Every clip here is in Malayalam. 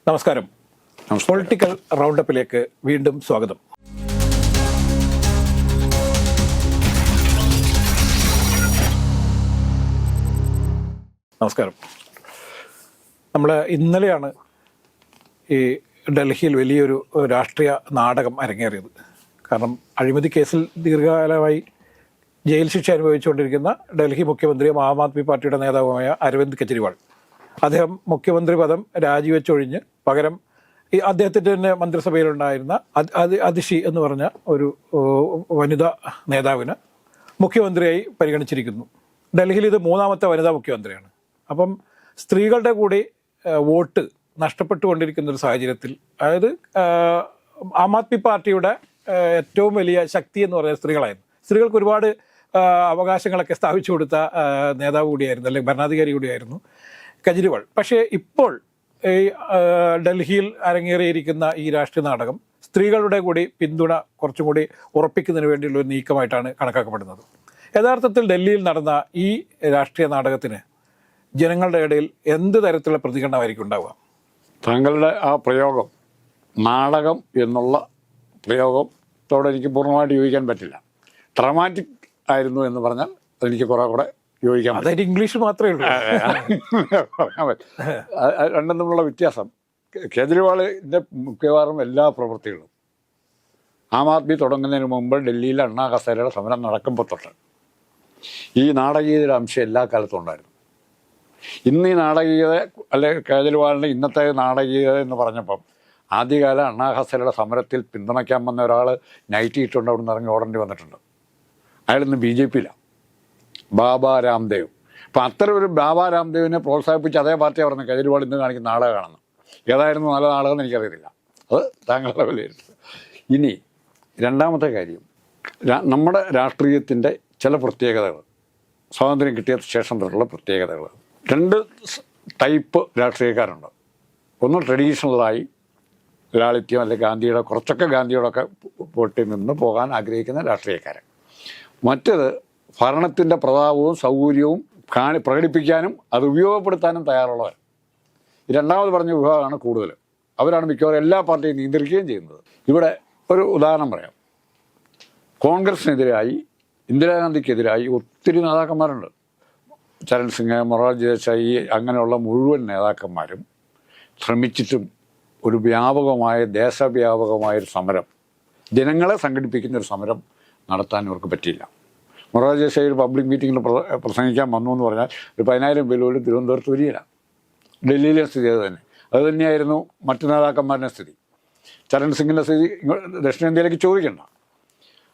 നമസ്കാരം. പൊളിറ്റിക്കൽ റൗണ്ടപ്പിലേക്ക് വീണ്ടും സ്വാഗതം. നമസ്കാരം. നമ്മൾ ഇന്നലെയാണ് ഈ ഡൽഹിയിൽ വലിയൊരു രാഷ്ട്രീയ നാടകം അരങ്ങേറിയത്. കാരണം അഴിമതി കേസിൽ ദീർഘകാലമായി ജയിൽ ശിക്ഷ അനുഭവിച്ചുകൊണ്ടിരിക്കുന്ന ഡൽഹി മുഖ്യമന്ത്രിയും ആം ആദ്മി പാർട്ടിയുടെ നേതാവുമായ അരവിന്ദ് കെജ്രിവാൾ, അദ്ദേഹം മുഖ്യമന്ത്രി പദം രാജിവെച്ചൊഴിഞ്ഞ് പകരം ഈ അദ്ദേഹത്തിൻ്റെ തന്നെ മന്ത്രിസഭയിലുണ്ടായിരുന്ന അതിഷി എന്ന് പറഞ്ഞ ഒരു വനിതാ നേതാവിന് മുഖ്യമന്ത്രിയായി പരിഗണിച്ചിരിക്കുന്നു. ഡൽഹിയിൽ ഇത് മൂന്നാമത്തെ വനിതാ മുഖ്യമന്ത്രിയാണ്. അപ്പം സ്ത്രീകളുടെ കൂടി വോട്ട് നഷ്ടപ്പെട്ടുകൊണ്ടിരിക്കുന്ന ഒരു സാഹചര്യത്തിൽ, അതായത് ആം ആദ്മി പാർട്ടിയുടെ ഏറ്റവും വലിയ ശക്തി എന്ന് പറയുന്നത് സ്ത്രീകളായിരുന്നു. സ്ത്രീകൾക്ക് ഒരുപാട് അവകാശങ്ങളൊക്കെ സ്ഥാപിച്ചു കൊടുത്ത നേതാവ് കൂടിയായിരുന്നു, അല്ലെങ്കിൽ ഭരണാധികാരി കൂടിയായിരുന്നു കെജ്രിവാൾ. പക്ഷേ ഇപ്പോൾ ഈ ഡൽഹിയിൽ അരങ്ങേറിയിരിക്കുന്ന ഈ രാഷ്ട്രീയ നാടകം സ്ത്രീകളുടെ കൂടി പിന്തുണ കുറച്ചും കൂടി ഉറപ്പിക്കുന്നതിന് വേണ്ടിയുള്ള ഒരു നീക്കമായിട്ടാണ് കണക്കാക്കപ്പെടുന്നത്. യഥാർത്ഥത്തിൽ ഡൽഹിയിൽ നടന്ന ഈ രാഷ്ട്രീയ നാടകത്തിന് ജനങ്ങളുടെ ഇടയിൽ എന്ത് തരത്തിലുള്ള പ്രതികരണമായിരിക്കും ഉണ്ടാവുക? താങ്കളുടെ ആ പ്രയോഗം, നാടകം എന്നുള്ള പ്രയോഗത്തോടെ എനിക്ക് പൂർണ്ണമായിട്ട് യോജിക്കാൻ പറ്റില്ല. ഡ്രാമാറ്റിക് ആയിരുന്നു എന്ന് പറഞ്ഞാൽ എനിക്ക് കുറെ കൂടെ യോജിക്കാൻ പറ്റും. അതായത് ഇംഗ്ലീഷ് മാത്രമേ ഉള്ളൂ. പറയാൻ പറ്റും. രണ്ടും തമ്മിലുള്ള വ്യത്യാസം, കേജ്രിവാളിൻ്റെ മിക്കവാറും എല്ലാ പ്രവൃത്തികളും ആം ആദ്മി തുടങ്ങുന്നതിന് മുമ്പ് ഡൽഹിയിൽ അണ്ണാ ഹസാരയുടെ സമരം നടക്കുമ്പോൾ തൊട്ട് ഈ നാടകീയതയുടെ അംശം എല്ലാ കാലത്തും ഉണ്ടായിരുന്നു. ഇന്ന് ഈ നാടകീയത, അല്ലെങ്കിൽ കേജ്രിവാളിൻ്റെ ഇന്നത്തെ നാടകീയത എന്ന് പറഞ്ഞപ്പം, ആദ്യകാല അണ്ണാ ഹസാരയുടെ സമരത്തിൽ പിന്തുണയ്ക്കാൻ വന്ന ഒരാൾ നൈറ്റി ഇട്ടുകൊണ്ട് അവിടെ നിന്ന് ഇറങ്ങി ഓടേണ്ടി വന്നിട്ടുണ്ട്. അയാളിന്ന് BJP-യിലാണ്, ബാബ രാംദേവ്. അപ്പം അത്തരം ഒരു ബാബ രാംദേവിനെ പ്രോത്സാഹിപ്പിച്ച് അതേ പാർട്ടിയാണ് പറഞ്ഞത് കേജ്രിവാൾ ഇന്ന് കാണിക്കുന്ന നാടകമാണെന്ന്. ഏതായിരുന്നു നല്ല നാടകമെന്ന് എനിക്കറിയത്തില്ല, അത് താങ്കളുടെ വിലയിരുത്തുക. ഇനി രണ്ടാമത്തെ കാര്യം, നമ്മുടെ രാഷ്ട്രീയത്തിൻ്റെ ചില പ്രത്യേകതകൾ, സ്വാതന്ത്ര്യം കിട്ടിയ ശേഷം തൊട്ടുള്ള പ്രത്യേകതകൾ. രണ്ട് ടൈപ്പ് രാഷ്ട്രീയക്കാരുണ്ട്. ഒന്ന് ട്രഡീഷണലായി ലാളിത്യം, അല്ലെങ്കിൽ ഗാന്ധിയുടെ കുറച്ചൊക്കെ ഗാന്ധിയോടൊക്കെ പൊട്ടി നിന്ന് പോകാൻ ആഗ്രഹിക്കുന്ന രാഷ്ട്രീയക്കാരൻ. മറ്റേത് ഭരണത്തിൻ്റെ പ്രതാപവും സൗകര്യവും പ്രകടിപ്പിക്കാനും അത് ഉപയോഗപ്പെടുത്താനും തയ്യാറുള്ളവർ. രണ്ടാമത് പറഞ്ഞ വിഭാഗമാണ് കൂടുതൽ. അവരാണ് മിക്കവാറും എല്ലാ പാർട്ടിയും നിയന്ത്രിക്കുകയും ചെയ്യുന്നത്. ഇവിടെ ഒരു ഉദാഹരണം പറയാം. കോൺഗ്രസിനെതിരായി, ഇന്ദിരാഗാന്ധിക്കെതിരായി ഒത്തിരി നേതാക്കന്മാരുണ്ട്. ചരൺ സിംഗ്, മൊറാർജി ദേശായി, അങ്ങനെയുള്ള മുഴുവൻ നേതാക്കന്മാരും ശ്രമിച്ചിട്ടും ഒരു വ്യാപകമായ, ദേശവ്യാപകമായൊരു സമരം, ജനങ്ങളെ സംഘടിപ്പിക്കുന്നൊരു സമരം നടത്താൻ ഇവർക്ക് പറ്റിയില്ല. മൊറാർജി ദേശായി ഒരു പബ്ലിക് മീറ്റിങ്ങിൽ പ്രസംഗിക്കാൻ വന്നു എന്ന് പറഞ്ഞാൽ ഒരു 10,000 പേര് പോലും തിരുവനന്തപുരത്ത് വരികയില്ല. ഡൽഹിയിലെ സ്ഥിതി അത് തന്നെ. അത് തന്നെയായിരുന്നു മറ്റു നേതാക്കന്മാരുടെ സ്ഥിതി. ചരൺ സിംഗിൻ്റെ സ്ഥിതി ദക്ഷിണേന്ത്യയിലേക്ക് ചോദിക്കേണ്ട.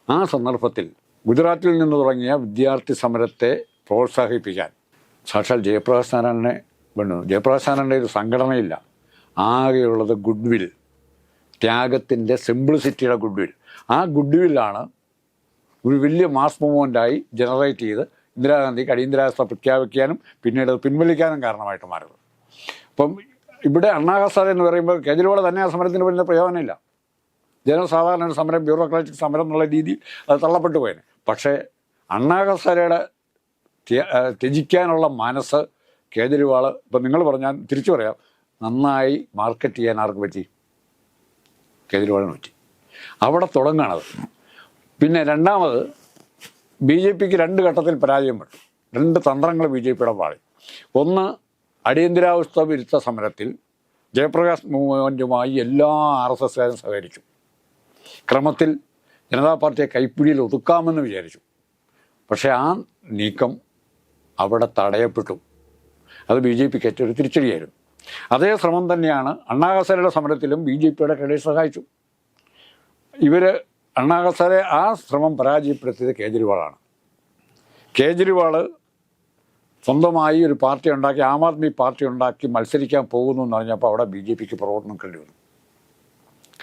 ആ സന്ദർഭത്തിൽ ഗുജറാത്തിൽ നിന്ന് തുടങ്ങിയ വിദ്യാർത്ഥി സമരത്തെ പ്രോത്സാഹിപ്പിക്കാൻ സാക്ഷാൽ ജയപ്രകാശ് നാരായണനെ വേണ്ടു. ജയപ്രകാശ് നാരായണൻ്റെ ഒരു സംഘടനയില്ല, ആകെയുള്ളത് ഗുഡ് വിൽ, ത്യാഗത്തിൻ്റെ, സിംപ്ലിസിറ്റിയുടെ ഗുഡ് വിൽ. ആ ഗുഡ് വില്ലാണ് ഒരു വലിയ മാസ് മൂവ്മെൻ്റായി ജനറേറ്റ് ചെയ്ത് ഇന്ദിരാഗാന്ധിക്ക് അടിയന്തരാവസ്ഥ പ്രഖ്യാപിക്കാനും പിന്നീട് അത് പിൻവലിക്കാനും കാരണമായിട്ട് മാറുന്നത്. അപ്പം ഇവിടെ അണ്ണാ ഹസാരെ എന്ന് പറയുമ്പോൾ കേജ്രിവാൾ തന്നെ ആ സമരത്തിന് വലിയ പ്രയോജനമില്ല. ജനസാധാരണ ഒരു സമരം, ബ്യൂറോക്രാറ്റിക് സമരം എന്നുള്ള രീതിയിൽ അത് തള്ളപ്പെട്ടു പോയേനെ. പക്ഷേ അണ്ണാ ഹസാരയുടെ ത്യജിക്കാനുള്ള മനസ്സ് കേജ്രിവാൾ, ഇപ്പം നിങ്ങൾ പറഞ്ഞാൽ തിരിച്ചു പറയാം, നന്നായി മാർക്കറ്റ് ചെയ്യാൻ ആർക്ക് പറ്റി? കേജ്രിവാളിന് പറ്റി. അവിടെ തുടങ്ങണത്. പിന്നെ രണ്ടാമത്, BJPക്ക് രണ്ട് ഘട്ടത്തിൽ പരാജയപ്പെട്ടു. രണ്ട് തന്ത്രങ്ങൾ BJPയുടെ പാടി. ഒന്ന്, അടിയന്തരാവസ്ഥ വിരുദ്ധ സമരത്തിൽ ജയപ്രകാശ് മൂവ്മെൻറ്റുമായി എല്ലാ RSSകാരും സഹകരിച്ചു. ക്രമത്തിൽ ജനതാ പാർട്ടിയെ കൈപ്പിടിയിൽ ഒതുക്കാമെന്ന് വിചാരിച്ചു. പക്ഷേ ആ നീക്കം അവിടെ തടയപ്പെട്ടു. അത് BJPക്ക് ഏറ്റവും ഒരു തിരിച്ചടിയായിരുന്നു. അതേ ശ്രമം തന്നെയാണ് അണ്ണാ ഹസാരയുടെ സമരത്തിലും BJPയുടെ ക്രെഡിറ്റ് സഹായിച്ചു. ഇവർ അണ്ണാ ഹസാരെ ആ ശ്രമം പരാജയപ്പെടുത്തിയത് കേജ്രിവാളാണ്. കേജ്രിവാൾ സ്വന്തമായി ഒരു പാർട്ടി ഉണ്ടാക്കി, ആം ആദ്മി പാർട്ടി ഉണ്ടാക്കി മത്സരിക്കാൻ പോകുന്നു എന്ന് പറഞ്ഞപ്പോൾ അവിടെ BJPക്ക് പ്രവർത്തനം നിൽക്കേണ്ടി വന്നു.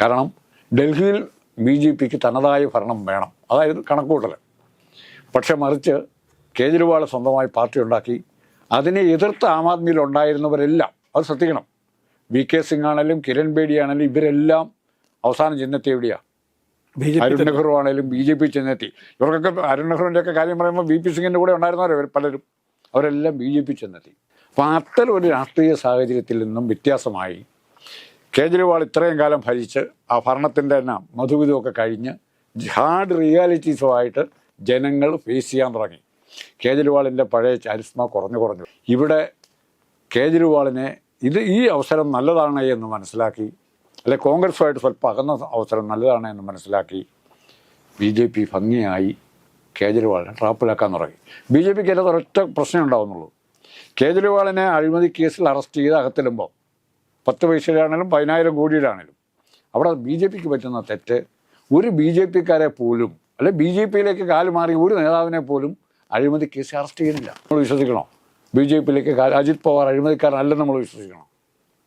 കാരണം ഡൽഹിയിൽ BJPക്ക് തനതായ ഭരണം വേണം, അതായത് കണക്കൂട്ടൽ. പക്ഷെ മറിച്ച് കേജ്രിവാൾ സ്വന്തമായി പാർട്ടി ഉണ്ടാക്കി. അതിനെ എതിർത്ത് ആം ആദ്മിയിൽ ഉണ്ടായിരുന്നവരെല്ലാം, അത് ശ്രദ്ധിക്കണം, VK സിംഗ് ആണെങ്കിലും കിരൺ ബേഡി ആണെങ്കിലും ഇവരെല്ലാം അവസാനം ചെന്നെത്തി എവിടെയാണ്? അരുൺ നെഹ്റു ആണെങ്കിലും BJP ചെന്നെത്തി. ഇവർക്കൊക്കെ അരുൺ നെഹ്റുവിൻ്റെയൊക്കെ കാര്യം പറയുമ്പോൾ VP സിംഗിൻ്റെ കൂടെ ഉണ്ടായിരുന്നവർ പലരും, അവരെല്ലാം BJP ചെന്നെത്തി. അപ്പോൾ അത്തരം ഒരു രാഷ്ട്രീയ സാഹചര്യത്തിൽ നിന്നും വ്യത്യാസമായി കേജ്രിവാൾ ഇത്രയും കാലം ഭരിച്ച് ആ ഭരണത്തിൻ്റെ തന്നെ മധുവിധമൊക്കെ കഴിഞ്ഞ് ഹാർഡ് റിയാലിറ്റീസുമായിട്ട് ജനങ്ങൾ ഫേസ് ചെയ്യാൻ തുടങ്ങി. കേജ്രിവാളിൻ്റെ പഴയ ചാരിസ്മ കുറഞ്ഞു. ഇവിടെ കേജ്രിവാളിനെ ഈ അവസരം നല്ലതാണ് എന്ന് മനസ്സിലാക്കി, അല്ലെ കോൺഗ്രസുമായിട്ട് സ്വല്പം അകന്ന അവസരം നല്ലതാണ് എന്ന് മനസ്സിലാക്കി BJP ഭംഗിയായി കേജ്രിവാളിനെ ട്രാപ്പിലാക്കാൻ തുടങ്ങി. BJPക്ക് അതിനകത്ത് ഒരൊറ്റ പ്രശ്നം ഉണ്ടാവുന്നുള്ളൂ. കേജ്രിവാളിനെ അഴിമതി കേസിൽ അറസ്റ്റ് ചെയ്ത് അകത്തിടുമ്പോൾ 10 പൈസയിലാണെങ്കിലും 10,000 കോടിയിലാണെങ്കിലും അവിടെ BJPക്ക് പറ്റുന്ന തെറ്റ്, ഒരു BJPക്കാരെ പോലും അല്ലെ BJPയിലേക്ക് കാല് മാറി ഒരു നേതാവിനെ പോലും അഴിമതി കേസിൽ അറസ്റ്റ് ചെയ്യുന്നില്ല. നമ്മൾ വിശ്വസിക്കണോ? BJPയിലേക്ക് അജിത് പവാർ അഴിമതിക്കാരനല്ലെന്ന് നമ്മൾ വിശ്വസിക്കണോ?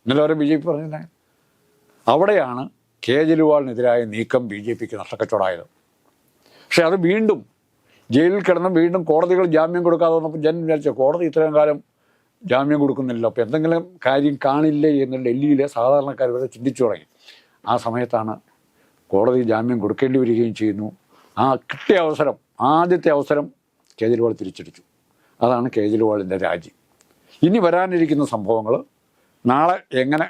ഇന്നലെ വരെ BJP പറഞ്ഞില്ല. അവിടെയാണ് കേജ്രിവാളിനെതിരായ നീക്കം BJPക്ക് നഷ്ടക്കച്ചവടമായത്. പക്ഷെ അത് വീണ്ടും ജയിലിൽ കിടന്ന് വീണ്ടും കോടതികൾ ജാമ്യം കൊടുക്കാതെ വന്നപ്പോൾ ജനം വിചാരിച്ചു കോടതി ഇത്രയും കാലം ജാമ്യം കൊടുക്കുന്നില്ല, അപ്പോൾ എന്തെങ്കിലും കാര്യം കാണില്ലേ എന്ന് ഡൽഹിയിലെ സാധാരണക്കാർ വരെ ചിന്തിച്ചു തുടങ്ങി. ആ സമയത്താണ് കോടതി ജാമ്യം കൊടുക്കേണ്ടി വരികയും ചെയ്യുന്നു. ആ കിട്ടിയ അവസരം, ആദ്യത്തെ അവസരം കേജ്രിവാൾ തിരിച്ചടിച്ചു. അതാണ് കേജ്രിവാളിൻ്റെ രാജി. ഇനി വരാനിരിക്കുന്ന സംഭവങ്ങൾ നാളെ എങ്ങനെ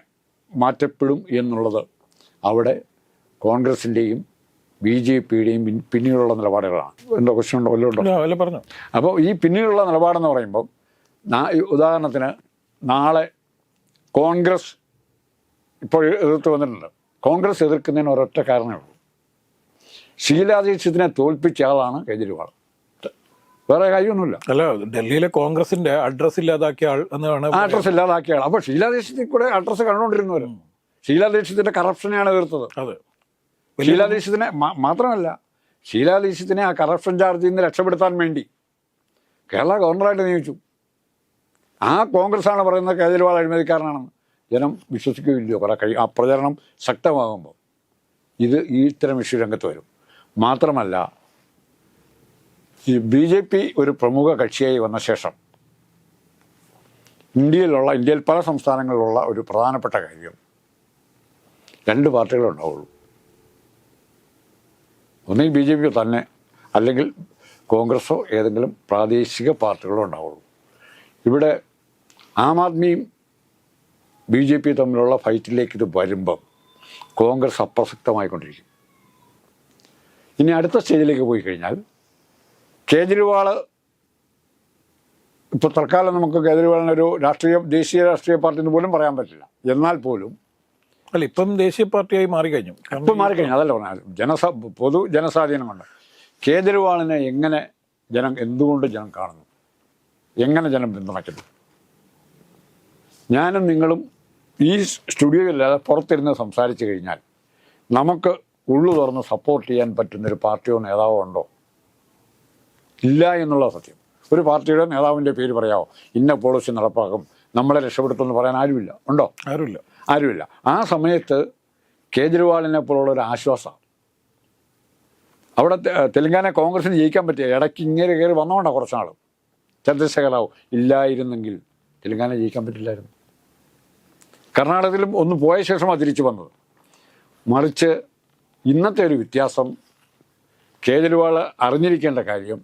മാറ്റപ്പെടും എന്നുള്ളത് അവിടെ കോൺഗ്രസിൻ്റെയും BJPയുടെയും പിന്നീടുള്ള നിലപാടുകളാണ്. എന്തോ ക്വസ്റ്റ്യൻ ഉണ്ടോ? വല്ലതും പറഞ്ഞു. അപ്പോൾ ഈ പിന്നീടുള്ള നിലപാടെന്ന് പറയുമ്പോൾ ഉദാഹരണത്തിന് നാളെ കോൺഗ്രസ് ഇപ്പോൾ എതിർത്ത് വന്നിട്ടുണ്ട്. കോൺഗ്രസ് എതിർക്കുന്നതിന് ഒരൊറ്റ കാരണമേ ഉള്ളൂ. ഷീലാ ദീക്ഷിതിനെ തോൽപ്പിച്ച ആളാണ് കേജ്രിവാൾ, വേറെ കാര്യമൊന്നുമില്ല. അല്ല, ഡൽഹിയിലെ കോൺഗ്രസിന്റെ അഡ്രസ് ഇല്ലാതാക്കിയ ആൾ എന്നാണ്. അഡ്രസ് ഇല്ലാതാക്കിയ ആൾ. അപ്പോൾ ഷീലാ ദീക്ഷിതിൽ കൂടെ അഡ്രസ്സ് കണ്ടുകൊണ്ടിരുന്നവരും ഷീലാ ദീക്ഷിതിന്റെ കറപ്ഷനെയാണ് എതിർത്തത്. അതെ, ഷീലാ ദീക്ഷിതിനെ മാത്രമല്ല, ഷീലാ ദീക്ഷിതിനെ ആ കറപ്ഷൻ ചാർജിൽ നിന്ന് രക്ഷപ്പെടുത്താൻ വേണ്ടി കേരള ഗവർണറായിട്ട് നിയമിച്ചു. ആ കോൺഗ്രസ്സാണ് പറയുന്നത് കേജ്രിവാൾ അഴിമതിക്കാരനാണെന്ന്. ജനം വിശ്വസിക്കുകയില്ലയോ? ആ പ്രചരണം ശക്തമാകുമ്പോൾ ഇത്തരം ഇഷ്യൂ രംഗത്ത് വരും. മാത്രമല്ല, ഈ BJP ഒരു പ്രമുഖ കക്ഷിയായി വന്ന ശേഷം ഇന്ത്യയിൽ പല സംസ്ഥാനങ്ങളിലുള്ള ഒരു പ്രധാനപ്പെട്ട കാര്യം, 2 പാർട്ടികളുണ്ടാവുള്ളൂ. ഒന്നുകിൽ BJP തന്നെ, അല്ലെങ്കിൽ കോൺഗ്രസോ ഏതെങ്കിലും പ്രാദേശിക പാർട്ടികളോ ഉണ്ടാവുള്ളൂ. ഇവിടെ ആം ആദ്മിയും BJP തമ്മിലുള്ള ഫൈറ്റിലേക്ക് ഇത് വരുമ്പം കോൺഗ്രസ് അപ്രസക്തമായിക്കൊണ്ടിരിക്കും. ഇനി അടുത്ത സ്റ്റേജിലേക്ക് പോയി കഴിഞ്ഞാൽ കേജ്രിവാൾ, ഇപ്പോൾ തൽക്കാലം നമുക്ക് കേജ്രിവാളിനൊരു ദേശീയ രാഷ്ട്രീയ പാർട്ടി എന്ന് പോലും പറയാൻ പറ്റില്ല. എന്നാൽ പോലും അല്ല, ഇപ്പം ദേശീയ പാർട്ടിയായി മാറിക്കഴിഞ്ഞു. അതല്ല പറഞ്ഞാൽ പൊതു ജനസ്വാധീനം കൊണ്ട് കേജ്രിവാളിനെ എന്തുകൊണ്ട് ജനം കാണുന്നു, എങ്ങനെ ജനം പിന്തുണയ്ക്കുന്നു? ഞാനും നിങ്ങളും ഈ സ്റ്റുഡിയോയിലല്ലാതെ പുറത്തിരുന്ന് സംസാരിച്ചു കഴിഞ്ഞാൽ നമുക്ക് ഉള്ളു തുറന്ന് സപ്പോർട്ട് ചെയ്യാൻ പറ്റുന്നൊരു പാർട്ടിയോ നേതാവോ ഉണ്ടോ? ഇല്ല എന്നുള്ള സത്യം. ഒരു പാർട്ടിയുടെ നേതാവിൻ്റെ പേര് പറയാമോ? ഇന്ന പോളിസി നടപ്പാക്കും, നമ്മളെ രക്ഷപ്പെടുത്തുമെന്ന് പറയാൻ ആരുമില്ല. ഉണ്ടോ? ആരുമില്ല. ആ സമയത്ത് കേജ്രിവാളിനെ പോലുള്ള ഒരു ആശ്വാസം അവിടെ തെലങ്കാന കോൺഗ്രസിന് ജയിക്കാൻ പറ്റിയ ഇടയ്ക്ക് ഇങ്ങനെ കയറി വന്നോണ്ടാണ് കുറച്ചാൾ. ചന്ദ്രശേഖർ റാവു ഇല്ലായിരുന്നെങ്കിൽ തെലങ്കാന ജയിക്കാൻ പറ്റില്ലായിരുന്നു. കർണാടകത്തിലും ഒന്ന് പോയ ശേഷമാണ് തിരിച്ചു വന്നത്. മറിച്ച് ഇന്നത്തെ ഒരു വ്യത്യാസം, കേജ്രിവാൾ അറിഞ്ഞിരിക്കേണ്ട കാര്യം,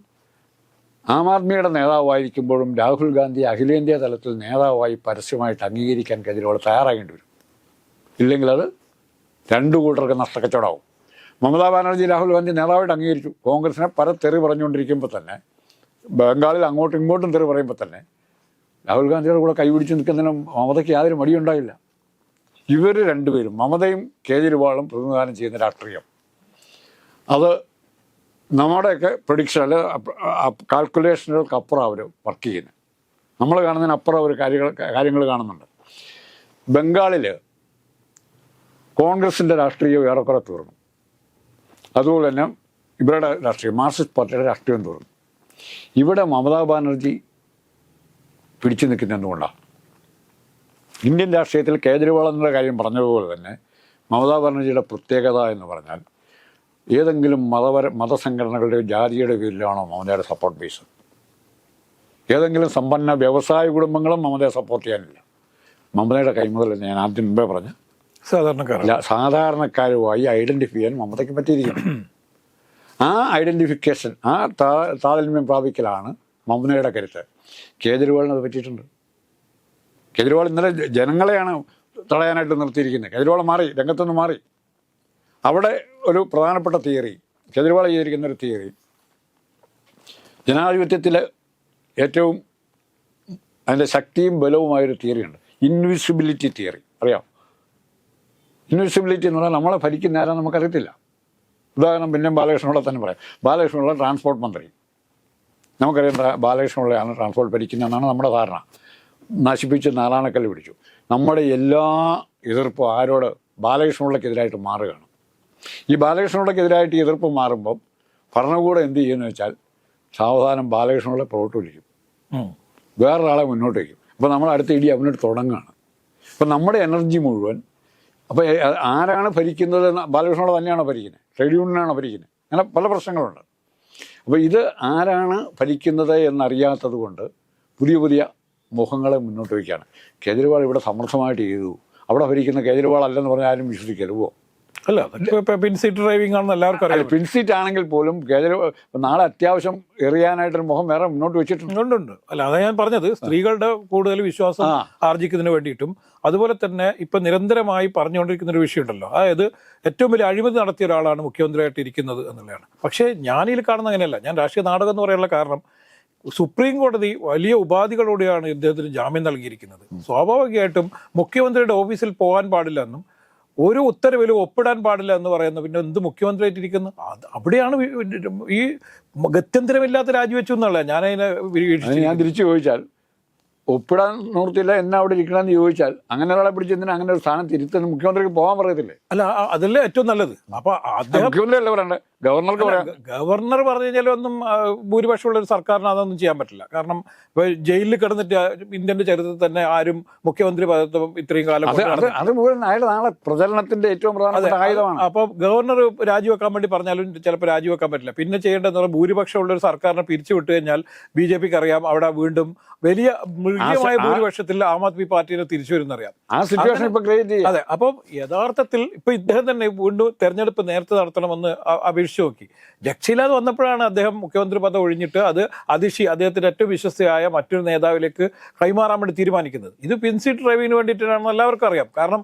ആം ആദ്മിയുടെ നേതാവായിരിക്കുമ്പോഴും രാഹുൽ ഗാന്ധി അഖിലേന്ത്യാ തലത്തിൽ നേതാവായി പരസ്യമായിട്ട് അംഗീകരിക്കാൻ കേജ്രിവാൾ തയ്യാറാകേണ്ടി വരും. ഇല്ലെങ്കിൽ അത് 2 കൂട്ടർക്ക് നഷ്ടക്കച്ചവടമാവും. മമതാ ബാനർജി രാഹുൽ ഗാന്ധി നേതാവായിട്ട് അംഗീകരിച്ചു. കോൺഗ്രസിനെ പല തെറി പറഞ്ഞുകൊണ്ടിരിക്കുമ്പോൾ തന്നെ, ബംഗാളിൽ അങ്ങോട്ടും ഇങ്ങോട്ടും തെറി പറയുമ്പോൾ തന്നെ രാഹുൽ ഗാന്ധിയുടെ കൂടെ കൈപിടിച്ച് നിൽക്കുന്നതിന് മമതയ്ക്ക് യാതൊരു മടിയുണ്ടായില്ല. ഇവർ 2 പേരും, മമതയും കേജ്രിവാളും പ്രതിനിധാനം ചെയ്യുന്ന രാഷ്ട്രീയം, അത് നമ്മുടെയൊക്കെ പ്രഡിക്ഷൻ അല്ലെ കാൽക്കുലേഷനുകൾക്കപ്പുറം അവർ വർക്ക് ചെയ്യുന്നത്. നമ്മൾ കാണുന്നതിനപ്പുറം അവർ കാര്യങ്ങൾ കാണുന്നുണ്ട്. ബംഗാളിൽ കോൺഗ്രസിൻ്റെ രാഷ്ട്രീയം ഏറെക്കുറെ തീർന്നു. അതുപോലെ തന്നെ ഇവരുടെ രാഷ്ട്രീയം, മാർക്സിസ്റ്റ് പാർട്ടിയുടെ രാഷ്ട്രീയം തീർന്നു. ഇവിടെ മമതാ ബാനർജി പിടിച്ചു നിൽക്കുന്ന എന്തുകൊണ്ടാണ്? ഇന്ത്യൻ രാഷ്ട്രീയത്തിൽ കേജ്രിവാൾ എന്നുള്ള കാര്യം പറഞ്ഞതുപോലെ തന്നെ മമതാ ബാനർജിയുടെ പ്രത്യേകത എന്ന് പറഞ്ഞാൽ ഏതെങ്കിലും മതസംഘടനകളുടെയോ ജാതിയുടെ പേരിലാണോ മമതയുടെ സപ്പോർട്ട് ബേസ്? ഏതെങ്കിലും സമ്പന്ന വ്യവസായ കുടുംബങ്ങളും മമതയെ സപ്പോർട്ട് ചെയ്യാനില്ല. മമതയുടെ കൈമുതൽ ഞാൻ ആദ്യം മുമ്പേ പറഞ്ഞ സാധാരണക്കാരുമായി ഐഡൻറ്റിഫൈ ചെയ്യാൻ മമതയ്ക്ക് പറ്റിയിരിക്കുന്നു. ആ ഐഡൻറ്റിഫിക്കേഷൻ, ആ താതാത്മ്യം പ്രാപിക്കലാണ് മമതയുടെ കരുത്ത്. കേജ്രിവാളിന് അത് പറ്റിയിട്ടുണ്ട്. കേജ്രിവാൾ ഇന്നലെ ജനങ്ങളെയാണ് തടയാനായിട്ട് നിർത്തിയിരിക്കുന്നത്. കേജ്രിവാൾ മാറി, രംഗത്തുനിന്ന് മാറി. അവിടെ ഒരു പ്രധാനപ്പെട്ട തിയറി, കേജ്രിവാൾ ചെയ്തിരിക്കുന്ന ഒരു തിയറി, ജനാധിപത്യത്തിൽ ഏറ്റവും അതിൻ്റെ ശക്തിയും ബലവുമായൊരു തിയറിയുണ്ട്, ഇൻവിസിബിലിറ്റി തിയറി. അറിയാം, ഇൻവിസിബിലിറ്റി എന്ന് പറഞ്ഞാൽ നമ്മളെ ഭരിക്കുന്ന ആരാ നമുക്കറിയത്തില്ല. ഉദാഹരണം പിന്നെയും ബാലകൃഷ്ണപിള്ള തന്നെ പറയാം. ബാലകൃഷ്ണപിള്ള ട്രാൻസ്പോർട്ട് മന്ത്രി, നമുക്കറിയാം ബാലകൃഷ്ണപിള്ളയാണ് ട്രാൻസ്പോർട്ട് ഭരിക്കുന്നതെന്നാണ് നമ്മുടെ ധാരണ. നശിപ്പിച്ച് നാലാണക്കല്ല് പിടിച്ചു. നമ്മുടെ എല്ലാ എതിർപ്പും ആരോട്? ബാലകൃഷ്ണപിള്ളക്കെതിരായിട്ട് മാറുകയാണ്. ഈ ബാലകൃഷ്ണപിള്ളക്കെതിരായിട്ട് എതിർപ്പ് മാറുമ്പം ഭരണകൂടം എന്ത് ചെയ്യുമെന്ന് വെച്ചാൽ സാവധാനം ബാലകൃഷ്ണപിള്ള പുറകോട്ട് വിളിക്കും, വേറൊരാളെ മുന്നോട്ട് വയ്ക്കും. അപ്പോൾ നമ്മൾ അടുത്ത ഇടി അവനോട് തുടങ്ങുകയാണ്. അപ്പം നമ്മുടെ എനർജി മുഴുവൻ അപ്പോൾ ആരാണ് ഭരിക്കുന്നത്? ബാലകൃഷ്ണപിള്ള തന്നെയാണോ ഭരിക്കുന്നത്? ട്രേഡ് യൂണിയനാണോ ഭരിക്കുന്നത്? അങ്ങനെ പല പ്രശ്നങ്ങളുണ്ട്. അപ്പോൾ ഇത് ആരാണ് ഭരിക്കുന്നത് എന്നറിയാത്തത് കൊണ്ട് പുതിയ പുതിയ മുഖങ്ങളെ മുന്നോട്ട് വയ്ക്കുകയാണ്. കേജ്രിവാൾ ഇവിടെ സമർത്ഥമായിട്ട് ചെയ്തു. അവിടെ ഭരിക്കുന്ന കേജ്രിവാൾ അല്ലെന്ന് പറഞ്ഞാൽ ആരും വിശ്വസിക്കരുവോ? അല്ല, പിൻസീറ്റ് ഡ്രൈവിംഗ് ആണെന്ന് എല്ലാവർക്കും അറിയാം. പിൻസീറ്റ് ആണെങ്കിൽ പോലും കേജ്രിവാൾ നാളെ അത്യാവശ്യം എറിയാനായിട്ടൊരു മുഖം വേറെ മുന്നോട്ട് വെച്ചിട്ടുണ്ട്. അല്ല, അതാ ഞാൻ പറഞ്ഞത്, സ്ത്രീകളുടെ കൂടുതൽ വിശ്വാസം ആർജിക്കുന്നതിന് വേണ്ടിയിട്ടും അതുപോലെ തന്നെ ഇപ്പം നിരന്തരമായി പറഞ്ഞുകൊണ്ടിരിക്കുന്ന ഒരു വിഷയമുണ്ടല്ലോ, അതായത് ഏറ്റവും വലിയ അഴിമതി നടത്തിയ ഒരാളാണ് മുഖ്യമന്ത്രിയായിട്ട് ഇരിക്കുന്നത് എന്നുള്ളതാണ്. പക്ഷേ ഞാനിതിൽ കാണുന്ന അങ്ങനെയല്ല. ഞാൻ രാഷ്ട്രീയ നാടകം എന്ന് പറയാനുള്ള കാരണം, സുപ്രീം കോടതി വലിയ ഉപാധികളോടെയാണ് ഇദ്ദേഹത്തിന് ജാമ്യം നൽകിയിരിക്കുന്നത്. സ്വാഭാവികമായിട്ടും മുഖ്യമന്ത്രിയുടെ ഓഫീസിൽ പോകാൻ പാടില്ല എന്നും ഒരു ഉത്തരവിലും ഒപ്പിടാൻ പാടില്ല എന്ന് പറയുന്നത് പിന്നെ എന്ത് മുഖ്യമന്ത്രിയായിട്ടിരിക്കുന്നു? അവിടെയാണ് ഈ ഗത്യന്തരമില്ലാത്ത രാജിവെച്ചു എന്നുള്ള ഞാൻ തിരിച്ചു ചോദിച്ചാൽ, ഒപ്പിടാൻ നിർത്തില്ല എന്നാ അവിടെ ഇരിക്കണമെന്ന് ചോദിച്ചാൽ, അങ്ങനെ ഒരാളെ പിടിച്ചെന്തിനാ അങ്ങനെ ഒരു സ്ഥാനത്ത് ഇരുത്തുന്ന? മുഖ്യമന്ത്രിക്ക് പോകാൻ പറയത്തില്ലേ? അല്ല, അതല്ലേ ഏറ്റവും നല്ലത്. അപ്പൊ മുഖ്യമന്ത്രി അല്ലേ പറയണ്ടേ? ഗവർണർക്ക് പറയാം. ഗവർണർ പറഞ്ഞു കഴിഞ്ഞാൽ ഒന്നും ഭൂരിപക്ഷമുള്ള ഒരു സർക്കാരിന് അതൊന്നും ചെയ്യാൻ പറ്റില്ല. കാരണം ഇപ്പൊ ജയിലിൽ കിടന്നിട്ട് ഇന്ത്യന്റെ ചരിത്രത്തിൽ തന്നെ ആരും മുഖ്യമന്ത്രി പദത്വം ഇത്രയും കാലം അത് മുഴുവൻ അയാളുടെ നാളെ പ്രചരണത്തിന്റെ ഏറ്റവും പ്രധാനപ്പെട്ട ആയുധമാണ്. അപ്പൊ ഗവർണർ രാജിവെക്കാൻ വേണ്ടി പറഞ്ഞാലും ചിലപ്പോൾ രാജിവെക്കാൻ പറ്റില്ല. പിന്നെ ചെയ്യേണ്ടതെന്ന് പറഞ്ഞാൽ ഭൂരിപക്ഷമുള്ള ഒരു സർക്കാരിനെ പിരിച്ചുവിട്ട് കഴിഞ്ഞാൽ BJPക്ക് അറിയാം അവിടെ വീണ്ടും വലിയ മൃഗീയമായ ഭൂരിപക്ഷത്തിൽ ആം ആദ്മി പാർട്ടിയെ തിരിച്ചു വരുന്നറിയാം. അതെ. അപ്പം യഥാർത്ഥത്തിൽ ഇപ്പൊ ഇദ്ദേഹം തന്നെ വീണ്ടും തെരഞ്ഞെടുപ്പ് നേരത്തെ നടത്തണമെന്ന് അപേക്ഷിച്ച് നോക്കി. രക്ഷയില്ലാതെ വന്നപ്പോഴാണ് അദ്ദേഹം മുഖ്യമന്ത്രി പദം ഒഴിഞ്ഞിട്ട് അത് അദ്ദേഹത്തിന്റെ ഏറ്റവും വിശ്വസ്തയായ മറ്റൊരു നേതാവിലേക്ക് കൈമാറാൻ വേണ്ടി തീരുമാനിക്കുന്നത്. ഇത് പിൻസീറ്റ് ഡ്രൈവിങ്ങിന് വേണ്ടിയിട്ടാണെന്ന് എല്ലാവർക്കും അറിയാം. കാരണം